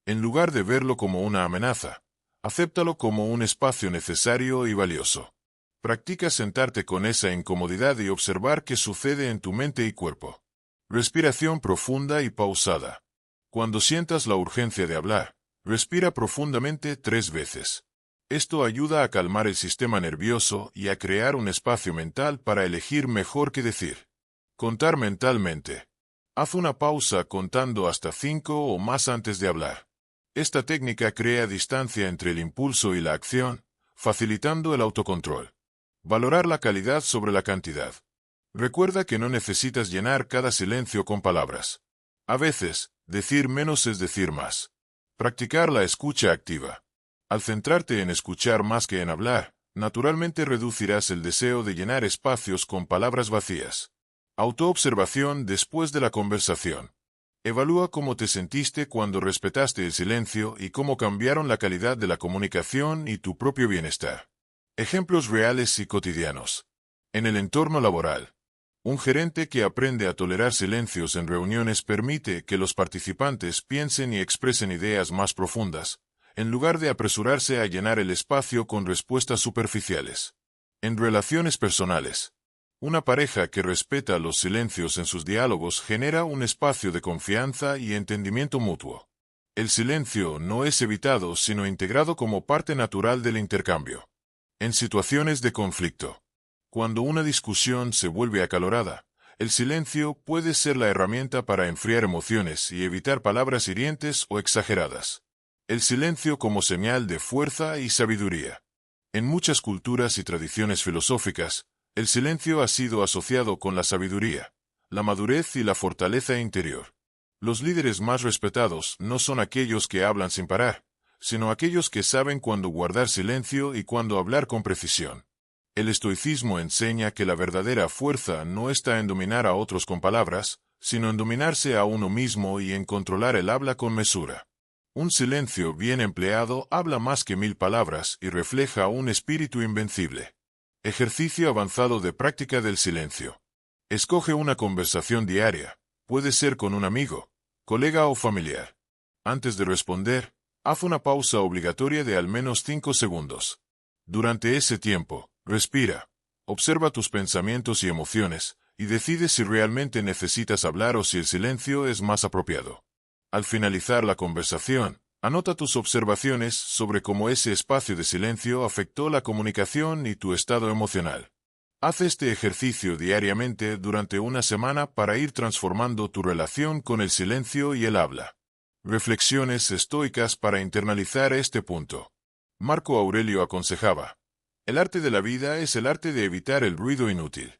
En lugar de verlo como una amenaza, acéptalo como un espacio necesario y valioso. Practica sentarte con esa incomodidad y observar qué sucede en tu mente y cuerpo. Respiración profunda y pausada. Cuando sientas la urgencia de hablar, respira profundamente 3 veces. Esto ayuda a calmar el sistema nervioso y a crear un espacio mental para elegir mejor qué decir. Contar mentalmente. Haz una pausa contando hasta 5 o más antes de hablar. Esta técnica crea distancia entre el impulso y la acción, facilitando el autocontrol. Valorar la calidad sobre la cantidad. Recuerda que no necesitas llenar cada silencio con palabras. A veces, decir menos es decir más. Practicar la escucha activa. Al centrarte en escuchar más que en hablar, naturalmente reducirás el deseo de llenar espacios con palabras vacías. Autoobservación después de la conversación. Evalúa cómo te sentiste cuando respetaste el silencio y cómo cambiaron la calidad de la comunicación y tu propio bienestar. Ejemplos reales y cotidianos. En el entorno laboral. Un gerente que aprende a tolerar silencios en reuniones permite que los participantes piensen y expresen ideas más profundas, en lugar de apresurarse a llenar el espacio con respuestas superficiales. En relaciones personales. Una pareja que respeta los silencios en sus diálogos genera un espacio de confianza y entendimiento mutuo. El silencio no es evitado sino integrado como parte natural del intercambio. En situaciones de conflicto. Cuando una discusión se vuelve acalorada, el silencio puede ser la herramienta para enfriar emociones y evitar palabras hirientes o exageradas. El silencio como señal de fuerza y sabiduría. En muchas culturas y tradiciones filosóficas, el silencio ha sido asociado con la sabiduría, la madurez y la fortaleza interior. Los líderes más respetados no son aquellos que hablan sin parar, sino aquellos que saben cuándo guardar silencio y cuándo hablar con precisión. El estoicismo enseña que la verdadera fuerza no está en dominar a otros con palabras, sino en dominarse a uno mismo y en controlar el habla con mesura. Un silencio bien empleado habla más que 1000 palabras y refleja un espíritu invencible. Ejercicio avanzado de práctica del silencio. Escoge una conversación diaria, puede ser con un amigo, colega o familiar. Antes de responder, haz una pausa obligatoria de al menos 5 segundos. Durante ese tiempo, respira, observa tus pensamientos y emociones, y decide si realmente necesitas hablar o si el silencio es más apropiado. Al finalizar la conversación, anota tus observaciones sobre cómo ese espacio de silencio afectó la comunicación y tu estado emocional. Haz este ejercicio diariamente durante una semana para ir transformando tu relación con el silencio y el habla. Reflexiones estoicas para internalizar este punto. Marco Aurelio aconsejaba: el arte de la vida es el arte de evitar el ruido inútil.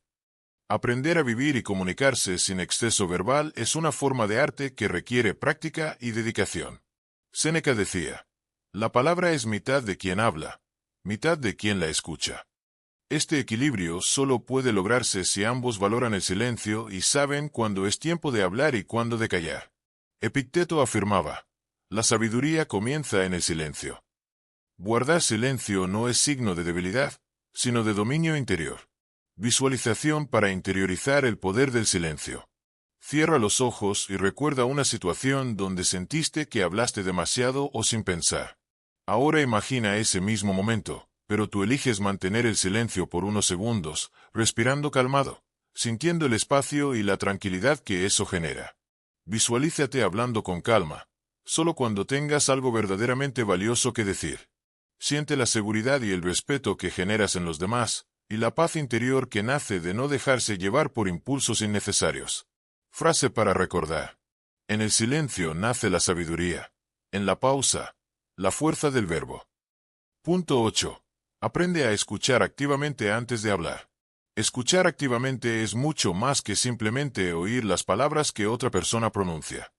Aprender a vivir y comunicarse sin exceso verbal es una forma de arte que requiere práctica y dedicación. Séneca decía: la palabra es mitad de quien habla, mitad de quien la escucha. Este equilibrio solo puede lograrse si ambos valoran el silencio y saben cuándo es tiempo de hablar y cuándo de callar. Epicteto afirmaba: la sabiduría comienza en el silencio. Guardar silencio no es signo de debilidad, sino de dominio interior. Visualización para interiorizar el poder del silencio. Cierra los ojos y recuerda una situación donde sentiste que hablaste demasiado o sin pensar. Ahora imagina ese mismo momento, pero tú eliges mantener el silencio por unos segundos, respirando calmado, sintiendo el espacio y la tranquilidad que eso genera. Visualízate hablando con calma, solo cuando tengas algo verdaderamente valioso que decir. Siente la seguridad y el respeto que generas en los demás, y la paz interior que nace de no dejarse llevar por impulsos innecesarios. Frase para recordar. En el silencio nace la sabiduría. En la pausa, la fuerza del verbo. Punto 8. Aprende a escuchar activamente antes de hablar. Escuchar activamente es mucho más que simplemente oír las palabras que otra persona pronuncia.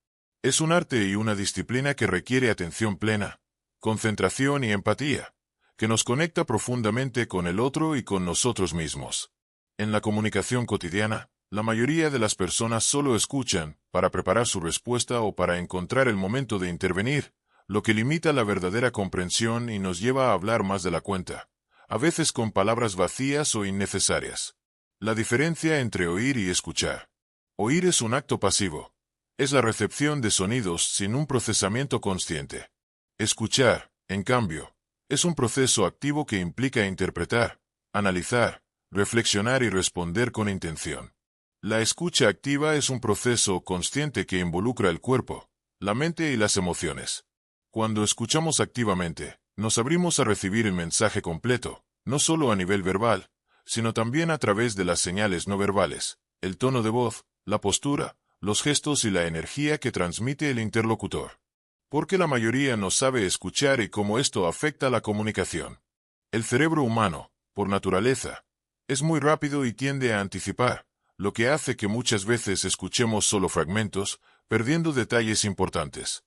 Es un arte y una disciplina que requiere atención plena, concentración y empatía, que nos conecta profundamente con el otro y con nosotros mismos. En la comunicación cotidiana, la mayoría de las personas solo escuchan para preparar su respuesta o para encontrar el momento de intervenir, lo que limita la verdadera comprensión y nos lleva a hablar más de la cuenta, a veces con palabras vacías o innecesarias. La diferencia entre oír y escuchar. Oír es un acto pasivo. Es la recepción de sonidos sin un procesamiento consciente. Escuchar, en cambio, es un proceso activo que implica interpretar, analizar, reflexionar y responder con intención. La escucha activa es un proceso consciente que involucra el cuerpo, la mente y las emociones. Cuando escuchamos activamente, nos abrimos a recibir el mensaje completo, no solo a nivel verbal, sino también a través de las señales no verbales, el tono de voz, la postura, los gestos y la energía que transmite el interlocutor. Porque la mayoría no sabe escuchar y cómo esto afecta la comunicación. El cerebro humano, por naturaleza, es muy rápido y tiende a anticipar, lo que hace que muchas veces escuchemos solo fragmentos, perdiendo detalles importantes.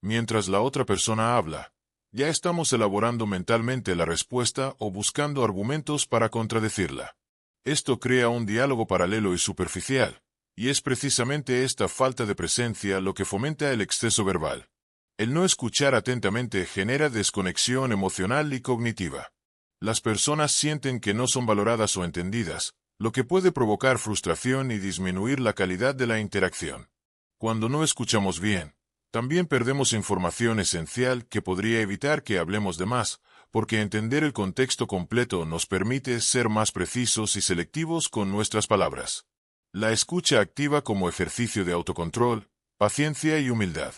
Mientras la otra persona habla, ya estamos elaborando mentalmente la respuesta o buscando argumentos para contradecirla. Esto crea un diálogo paralelo y superficial, y es precisamente esta falta de presencia lo que fomenta el exceso verbal. El no escuchar atentamente genera desconexión emocional y cognitiva. Las personas sienten que no son valoradas o entendidas, lo que puede provocar frustración y disminuir la calidad de la interacción. Cuando no escuchamos bien, también perdemos información esencial que podría evitar que hablemos de más, porque entender el contexto completo nos permite ser más precisos y selectivos con nuestras palabras. La escucha activa como ejercicio de autocontrol, paciencia y humildad.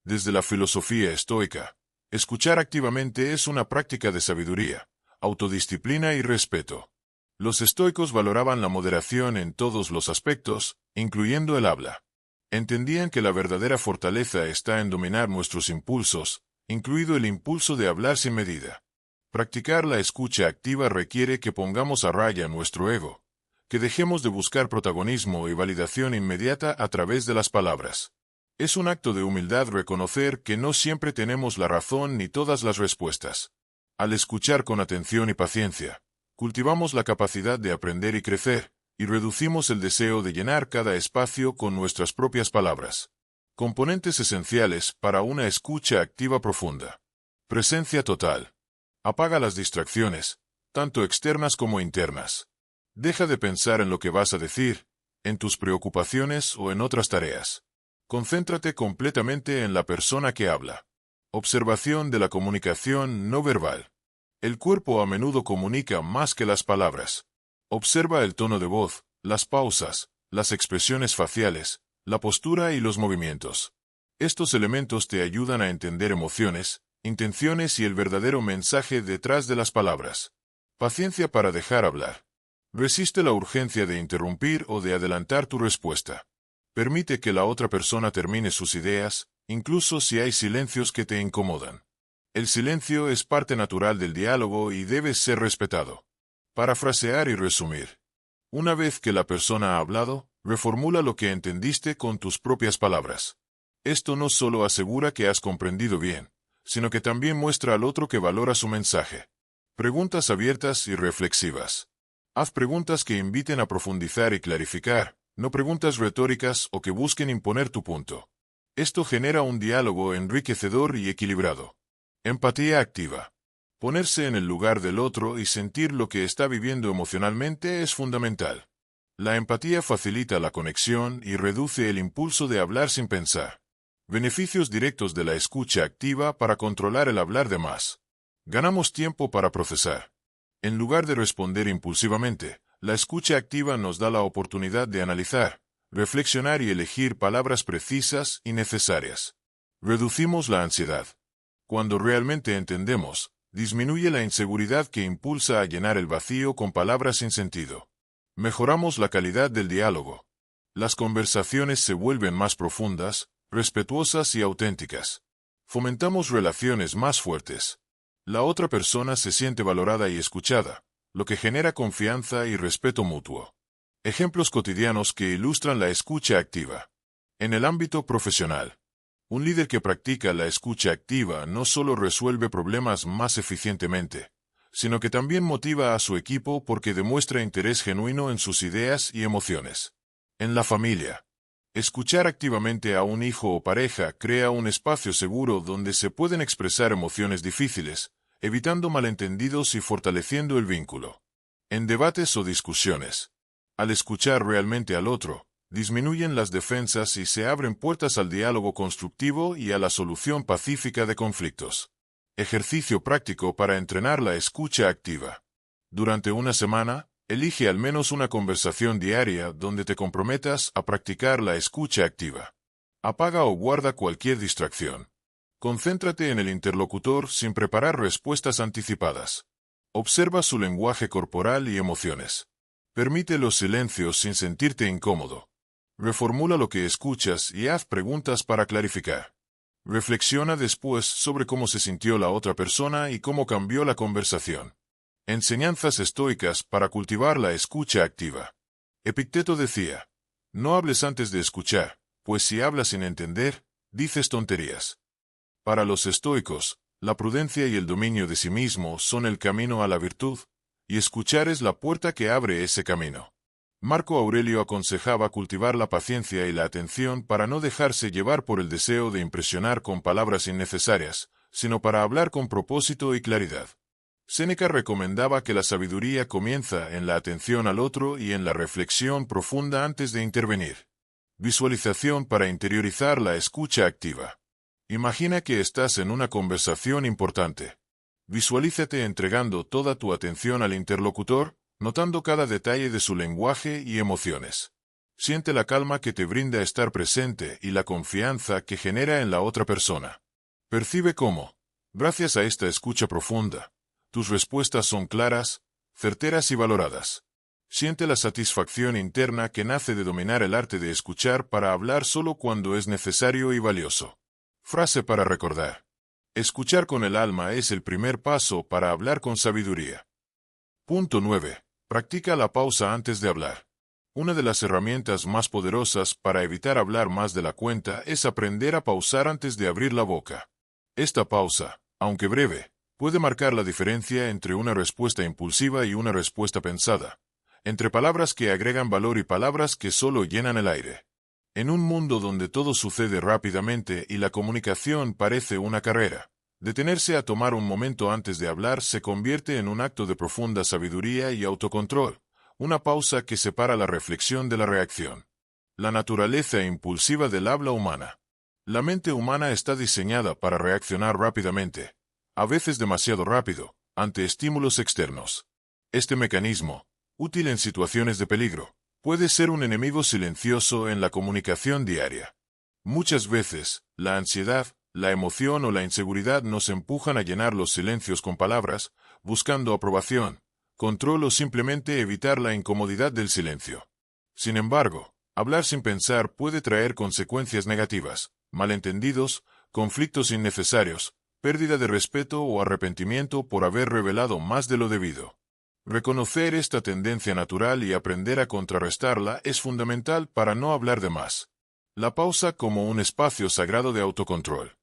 Desde la filosofía estoica, escuchar activamente es una práctica de sabiduría, autodisciplina y respeto. Los estoicos valoraban la moderación en todos los aspectos, incluyendo el habla. Entendían que la verdadera fortaleza está en dominar nuestros impulsos, incluido el impulso de hablar sin medida. Practicar la escucha activa requiere que pongamos a raya nuestro ego, que dejemos de buscar protagonismo y validación inmediata a través de las palabras. Es un acto de humildad reconocer que no siempre tenemos la razón ni todas las respuestas. Al escuchar con atención y paciencia, cultivamos la capacidad de aprender y crecer, y reducimos el deseo de llenar cada espacio con nuestras propias palabras. Componentes esenciales para una escucha activa profunda. Presencia total. Apaga las distracciones, tanto externas como internas. Deja de pensar en lo que vas a decir, en tus preocupaciones o en otras tareas. Concéntrate completamente en la persona que habla. Observación de la comunicación no verbal. El cuerpo a menudo comunica más que las palabras. Observa el tono de voz, las pausas, las expresiones faciales, la postura y los movimientos. Estos elementos te ayudan a entender emociones, intenciones y el verdadero mensaje detrás de las palabras. Paciencia para dejar hablar. Resiste la urgencia de interrumpir o de adelantar tu respuesta. Permite que la otra persona termine sus ideas, incluso si hay silencios que te incomodan. El silencio es parte natural del diálogo y debe ser respetado. Parafrasear y resumir. Una vez que la persona ha hablado, reformula lo que entendiste con tus propias palabras. Esto no solo asegura que has comprendido bien, sino que también muestra al otro que valora su mensaje. Preguntas abiertas y reflexivas. Haz preguntas que inviten a profundizar y clarificar, no preguntas retóricas o que busquen imponer tu punto. Esto genera un diálogo enriquecedor y equilibrado. Empatía activa. Ponerse en el lugar del otro y sentir lo que está viviendo emocionalmente es fundamental. La empatía facilita la conexión y reduce el impulso de hablar sin pensar. Beneficios directos de la escucha activa para controlar el hablar de más. Ganamos tiempo para procesar. En lugar de responder impulsivamente, la escucha activa nos da la oportunidad de analizar, reflexionar y elegir palabras precisas y necesarias. Reducimos la ansiedad. Cuando realmente entendemos, disminuye la inseguridad que impulsa a llenar el vacío con palabras sin sentido. Mejoramos la calidad del diálogo. Las conversaciones se vuelven más profundas, respetuosas y auténticas. Fomentamos relaciones más fuertes. La otra persona se siente valorada y escuchada, lo que genera confianza y respeto mutuo. Ejemplos cotidianos que ilustran la escucha activa. En el ámbito profesional. Un líder que practica la escucha activa no solo resuelve problemas más eficientemente, sino que también motiva a su equipo porque demuestra interés genuino en sus ideas y emociones. En la familia. Escuchar activamente a un hijo o pareja crea un espacio seguro donde se pueden expresar emociones difíciles, evitando malentendidos y fortaleciendo el vínculo. En debates o discusiones. Al escuchar realmente al otro, disminuyen las defensas y se abren puertas al diálogo constructivo y a la solución pacífica de conflictos. Ejercicio práctico para entrenar la escucha activa. Durante una semana, elige al menos una conversación diaria donde te comprometas a practicar la escucha activa. Apaga o guarda cualquier distracción. Concéntrate en el interlocutor sin preparar respuestas anticipadas. Observa su lenguaje corporal y emociones. Permite los silencios sin sentirte incómodo. Reformula lo que escuchas y haz preguntas para clarificar. Reflexiona después sobre cómo se sintió la otra persona y cómo cambió la conversación. Enseñanzas estoicas para cultivar la escucha activa. Epicteto decía: no hables antes de escuchar, pues si hablas sin entender, dices tonterías. Para los estoicos, la prudencia y el dominio de sí mismo son el camino a la virtud, y escuchar es la puerta que abre ese camino. Marco Aurelio aconsejaba cultivar la paciencia y la atención para no dejarse llevar por el deseo de impresionar con palabras innecesarias, sino para hablar con propósito y claridad. Séneca recomendaba que la sabiduría comienza en la atención al otro y en la reflexión profunda antes de intervenir. Visualización para interiorizar la escucha activa. Imagina que estás en una conversación importante. Visualízate entregando toda tu atención al interlocutor, notando cada detalle de su lenguaje y emociones. Siente la calma que te brinda estar presente y la confianza que genera en la otra persona. Percibe cómo, gracias a esta escucha profunda, tus respuestas son claras, certeras y valoradas. Siente la satisfacción interna que nace de dominar el arte de escuchar para hablar solo cuando es necesario y valioso. Frase para recordar. Escuchar con el alma es el primer paso para hablar con sabiduría. Punto 9. Practica la pausa antes de hablar. Una de las herramientas más poderosas para evitar hablar más de la cuenta es aprender a pausar antes de abrir la boca. Esta pausa, aunque breve, puede marcar la diferencia entre una respuesta impulsiva y una respuesta pensada, entre palabras que agregan valor y palabras que solo llenan el aire. En un mundo donde todo sucede rápidamente y la comunicación parece una carrera, detenerse a tomar un momento antes de hablar se convierte en un acto de profunda sabiduría y autocontrol, una pausa que separa la reflexión de la reacción. La naturaleza impulsiva del habla humana. La mente humana está diseñada para reaccionar rápidamente, a veces demasiado rápido, ante estímulos externos. Este mecanismo, útil en situaciones de peligro, puede ser un enemigo silencioso en la comunicación diaria. Muchas veces, la ansiedad, la emoción o la inseguridad nos empujan a llenar los silencios con palabras, buscando aprobación, control o simplemente evitar la incomodidad del silencio. Sin embargo, hablar sin pensar puede traer consecuencias negativas, malentendidos, conflictos innecesarios, pérdida de respeto o arrepentimiento por haber revelado más de lo debido. Reconocer esta tendencia natural y aprender a contrarrestarla es fundamental para no hablar de más. La pausa como un espacio sagrado de autocontrol.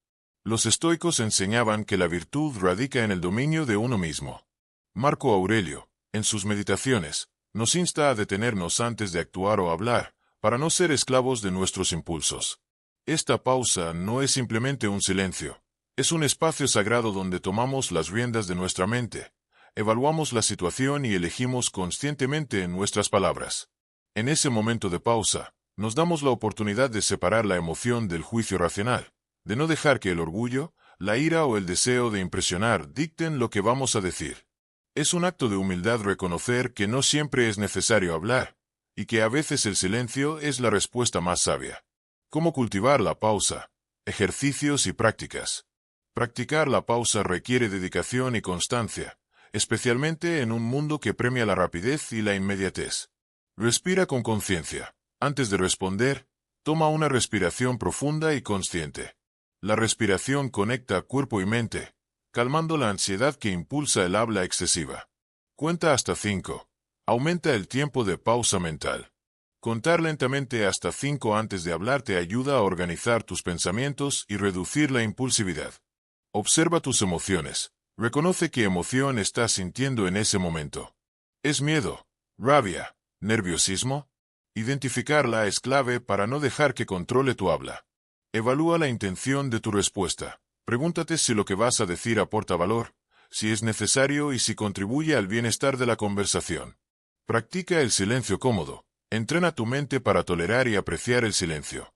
Los estoicos enseñaban que la virtud radica en el dominio de uno mismo. Marco Aurelio, en sus meditaciones, nos insta a detenernos antes de actuar o hablar, para no ser esclavos de nuestros impulsos. Esta pausa no es simplemente un silencio, es un espacio sagrado donde tomamos las riendas de nuestra mente, evaluamos la situación y elegimos conscientemente nuestras palabras. En ese momento de pausa, nos damos la oportunidad de separar la emoción del juicio racional, de no dejar que el orgullo, la ira o el deseo de impresionar dicten lo que vamos a decir. Es un acto de humildad reconocer que no siempre es necesario hablar, y que a veces el silencio es la respuesta más sabia. ¿Cómo cultivar la pausa? Ejercicios y prácticas. Practicar la pausa requiere dedicación y constancia, especialmente en un mundo que premia la rapidez y la inmediatez. Respira con conciencia. Antes de responder, toma una respiración profunda y consciente. La respiración conecta cuerpo y mente, calmando la ansiedad que impulsa el habla excesiva. Cuenta hasta 5. Aumenta el tiempo de pausa mental. Contar lentamente hasta 5 antes de hablar te ayuda a organizar tus pensamientos y reducir la impulsividad. Observa tus emociones. Reconoce qué emoción estás sintiendo en ese momento. ¿Es miedo, rabia, nerviosismo? Identificarla es clave para no dejar que controle tu habla. Evalúa la intención de tu respuesta. Pregúntate si lo que vas a decir aporta valor, si es necesario y si contribuye al bienestar de la conversación. Practica el silencio cómodo. Entrena tu mente para tolerar y apreciar el silencio.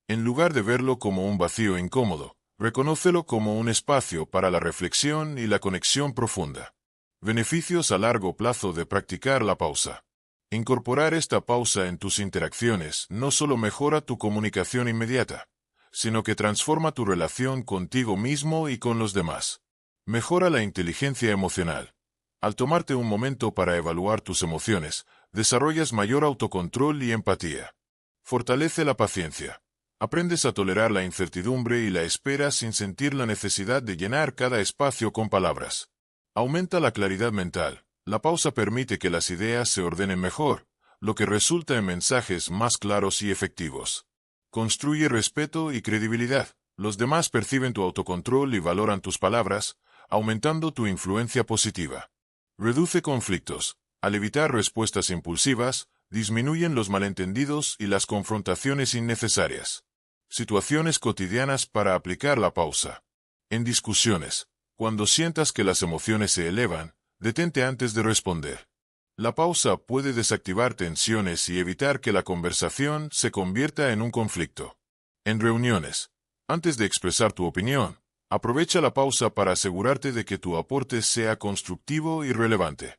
En lugar de verlo como un vacío incómodo, reconócelo como un espacio para la reflexión y la conexión profunda. Beneficios a largo plazo de practicar la pausa. Incorporar esta pausa en tus interacciones no solo mejora tu comunicación inmediata, sino que transforma tu relación contigo mismo y con los demás. Mejora la inteligencia emocional. Al tomarte un momento para evaluar tus emociones, desarrollas mayor autocontrol y empatía. Fortalece la paciencia. Aprendes a tolerar la incertidumbre y la espera sin sentir la necesidad de llenar cada espacio con palabras. Aumenta la claridad mental. La pausa permite que las ideas se ordenen mejor, lo que resulta en mensajes más claros y efectivos. Construye respeto y credibilidad. Los demás perciben tu autocontrol y valoran tus palabras, aumentando tu influencia positiva. Reduce conflictos. Al evitar respuestas impulsivas, disminuyen los malentendidos y las confrontaciones innecesarias. Situaciones cotidianas para aplicar la pausa. En discusiones, cuando sientas que las emociones se elevan, detente antes de responder. La pausa puede desactivar tensiones y evitar que la conversación se convierta en un conflicto. En reuniones, antes de expresar tu opinión, aprovecha la pausa para asegurarte de que tu aporte sea constructivo y relevante.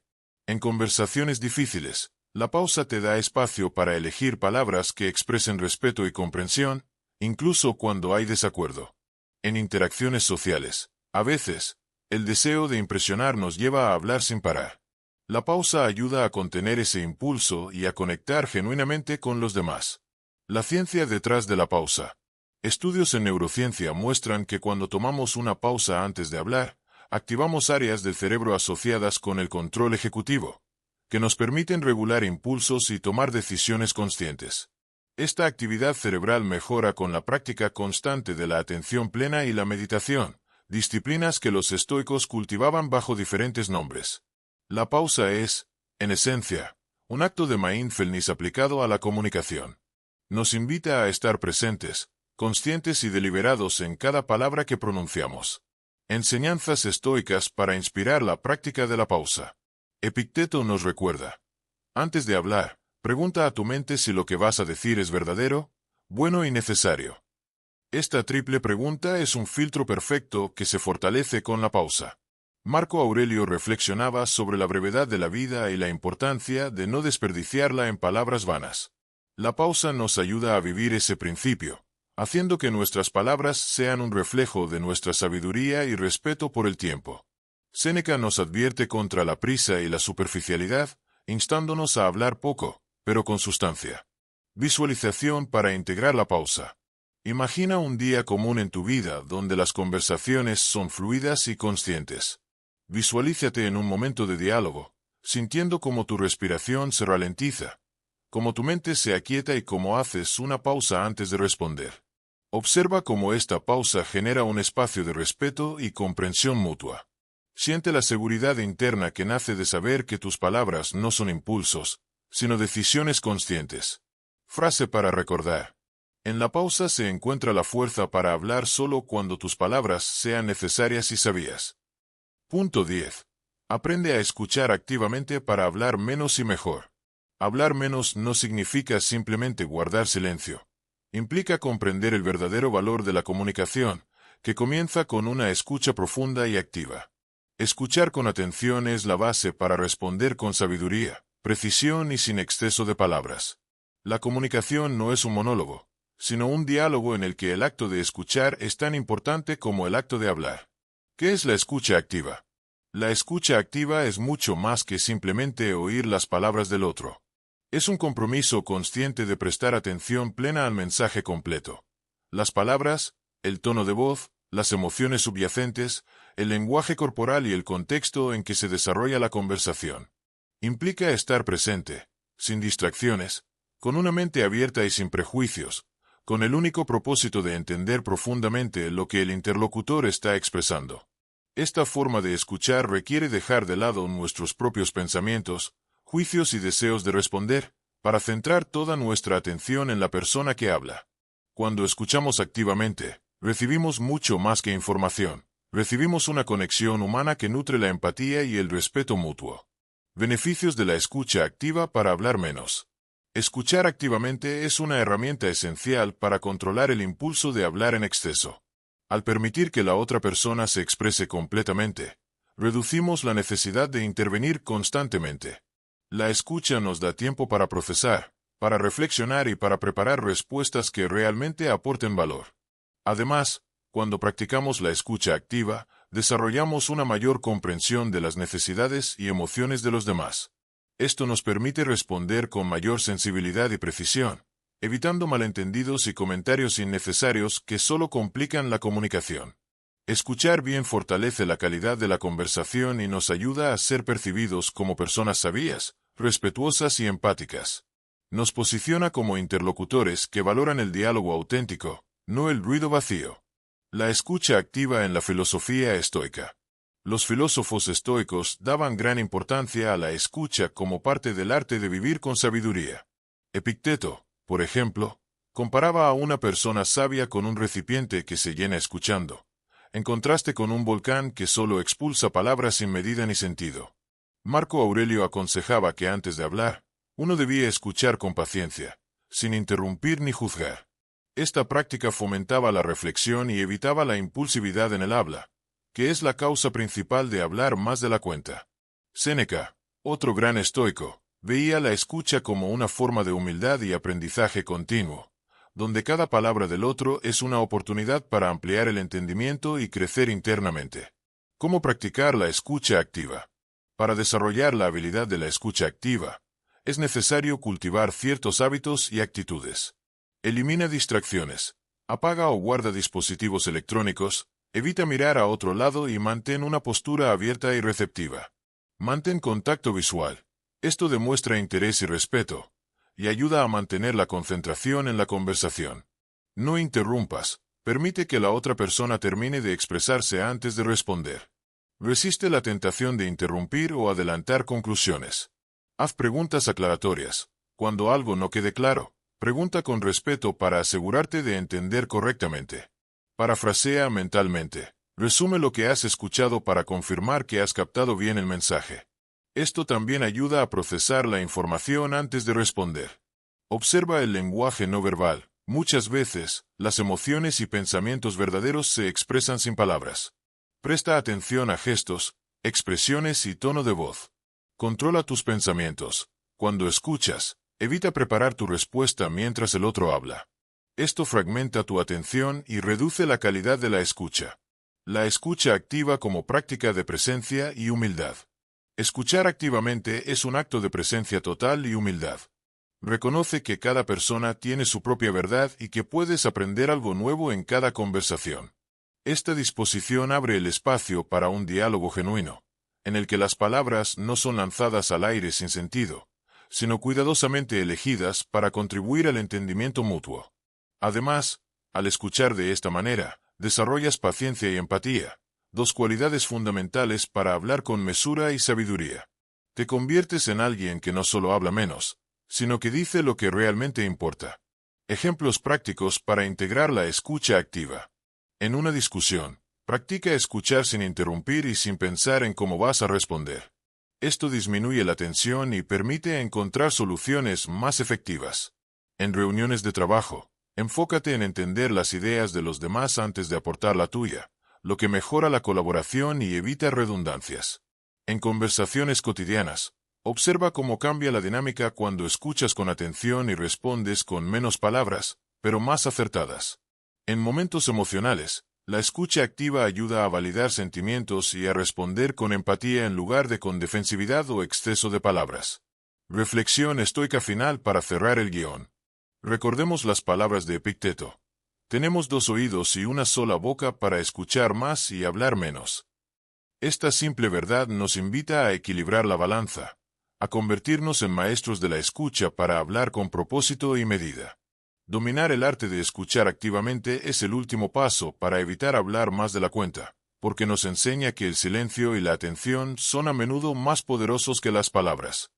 En conversaciones difíciles, la pausa te da espacio para elegir palabras que expresen respeto y comprensión, incluso cuando hay desacuerdo. En interacciones sociales, a veces, el deseo de impresionar nos lleva a hablar sin parar. La pausa ayuda a contener ese impulso y a conectar genuinamente con los demás. La ciencia detrás de la pausa. Estudios en neurociencia muestran que cuando tomamos una pausa antes de hablar, activamos áreas del cerebro asociadas con el control ejecutivo, que nos permiten regular impulsos y tomar decisiones conscientes. Esta actividad cerebral mejora con la práctica constante de la atención plena y la meditación, disciplinas que los estoicos cultivaban bajo diferentes nombres. La pausa es, en esencia, un acto de mindfulness aplicado a la comunicación. Nos invita a estar presentes, conscientes y deliberados en cada palabra que pronunciamos. Enseñanzas estoicas para inspirar la práctica de la pausa. Epicteto nos recuerda: antes de hablar, pregunta a tu mente si lo que vas a decir es verdadero, bueno y necesario. Esta triple pregunta es un filtro perfecto que se fortalece con la pausa. Marco Aurelio reflexionaba sobre la brevedad de la vida y la importancia de no desperdiciarla en palabras vanas. La pausa nos ayuda a vivir ese principio, haciendo que nuestras palabras sean un reflejo de nuestra sabiduría y respeto por el tiempo. Séneca nos advierte contra la prisa y la superficialidad, instándonos a hablar poco, pero con sustancia. Visualización para integrar la pausa. Imagina un día común en tu vida donde las conversaciones son fluidas y conscientes. Visualízate en un momento de diálogo, sintiendo cómo tu respiración se ralentiza, cómo tu mente se aquieta y cómo haces una pausa antes de responder. Observa cómo esta pausa genera un espacio de respeto y comprensión mutua. Siente la seguridad interna que nace de saber que tus palabras no son impulsos, sino decisiones conscientes. Frase para recordar. En la pausa se encuentra la fuerza para hablar solo cuando tus palabras sean necesarias y sabias. Punto 10. Aprende a escuchar activamente para hablar menos y mejor. Hablar menos no significa simplemente guardar silencio. Implica comprender el verdadero valor de la comunicación, que comienza con una escucha profunda y activa. Escuchar con atención es la base para responder con sabiduría, precisión y sin exceso de palabras. La comunicación no es un monólogo, sino un diálogo en el que el acto de escuchar es tan importante como el acto de hablar. ¿Qué es la escucha activa? La escucha activa es mucho más que simplemente oír las palabras del otro. Es un compromiso consciente de prestar atención plena al mensaje completo. Las palabras, el tono de voz, las emociones subyacentes, el lenguaje corporal y el contexto en que se desarrolla la conversación. Implica estar presente, sin distracciones, con una mente abierta y sin prejuicios, con el único propósito de entender profundamente lo que el interlocutor está expresando. Esta forma de escuchar requiere dejar de lado nuestros propios pensamientos, juicios y deseos de responder, para centrar toda nuestra atención en la persona que habla. Cuando escuchamos activamente, recibimos mucho más que información. Recibimos una conexión humana que nutre la empatía y el respeto mutuo. Beneficios de la escucha activa para hablar menos. Escuchar activamente es una herramienta esencial para controlar el impulso de hablar en exceso. Al permitir que la otra persona se exprese completamente, reducimos la necesidad de intervenir constantemente. La escucha nos da tiempo para procesar, para reflexionar y para preparar respuestas que realmente aporten valor. Además, cuando practicamos la escucha activa, desarrollamos una mayor comprensión de las necesidades y emociones de los demás. Esto nos permite responder con mayor sensibilidad y precisión, evitando malentendidos y comentarios innecesarios que solo complican la comunicación. Escuchar bien fortalece la calidad de la conversación y nos ayuda a ser percibidos como personas sabias, respetuosas y empáticas. Nos posiciona como interlocutores que valoran el diálogo auténtico, no el ruido vacío. La escucha activa en la filosofía estoica. Los filósofos estoicos daban gran importancia a la escucha como parte del arte de vivir con sabiduría. Epicteto, por ejemplo, comparaba a una persona sabia con un recipiente que se llena escuchando, en contraste con un volcán que solo expulsa palabras sin medida ni sentido. Marco Aurelio aconsejaba que antes de hablar, uno debía escuchar con paciencia, sin interrumpir ni juzgar. Esta práctica fomentaba la reflexión y evitaba la impulsividad en el habla, que es la causa principal de hablar más de la cuenta. Séneca, otro gran estoico, veía la escucha como una forma de humildad y aprendizaje continuo, donde cada palabra del otro es una oportunidad para ampliar el entendimiento y crecer internamente. ¿Cómo practicar la escucha activa? Para desarrollar la habilidad de la escucha activa, es necesario cultivar ciertos hábitos y actitudes. Elimina distracciones. Apaga o guarda dispositivos electrónicos, evita mirar a otro lado y mantén una postura abierta y receptiva. Mantén contacto visual. Esto demuestra interés y respeto, y ayuda a mantener la concentración en la conversación. No interrumpas. Permite que la otra persona termine de expresarse antes de responder. Resiste la tentación de interrumpir o adelantar conclusiones. Haz preguntas aclaratorias. Cuando algo no quede claro, pregunta con respeto para asegurarte de entender correctamente. Parafrasea mentalmente. Resume lo que has escuchado para confirmar que has captado bien el mensaje. Esto también ayuda a procesar la información antes de responder. Observa el lenguaje no verbal. Muchas veces, las emociones y pensamientos verdaderos se expresan sin palabras. Presta atención a gestos, expresiones y tono de voz. Controla tus pensamientos. Cuando escuchas, evita preparar tu respuesta mientras el otro habla. Esto fragmenta tu atención y reduce la calidad de la escucha. La escucha activa como práctica de presencia y humildad. Escuchar activamente es un acto de presencia total y humildad. Reconoce que cada persona tiene su propia verdad y que puedes aprender algo nuevo en cada conversación. Esta disposición abre el espacio para un diálogo genuino, en el que las palabras no son lanzadas al aire sin sentido, sino cuidadosamente elegidas para contribuir al entendimiento mutuo. Además, al escuchar de esta manera, desarrollas paciencia y empatía, dos cualidades fundamentales para hablar con mesura y sabiduría. Te conviertes en alguien que no solo habla menos, sino que dice lo que realmente importa. Ejemplos prácticos para integrar la escucha activa. En una discusión, practica escuchar sin interrumpir y sin pensar en cómo vas a responder. Esto disminuye la tensión y permite encontrar soluciones más efectivas. En reuniones de trabajo, enfócate en entender las ideas de los demás antes de aportar la tuya, lo que mejora la colaboración y evita redundancias. En conversaciones cotidianas, observa cómo cambia la dinámica cuando escuchas con atención y respondes con menos palabras, pero más acertadas. En momentos emocionales, la escucha activa ayuda a validar sentimientos y a responder con empatía en lugar de con defensividad o exceso de palabras. Reflexión estoica final para cerrar el guión. Recordemos las palabras de Epicteto. Tenemos dos oídos y una sola boca para escuchar más y hablar menos. Esta simple verdad nos invita a equilibrar la balanza, a convertirnos en maestros de la escucha para hablar con propósito y medida. Dominar el arte de escuchar activamente es el último paso para evitar hablar más de la cuenta, porque nos enseña que el silencio y la atención son a menudo más poderosos que las palabras.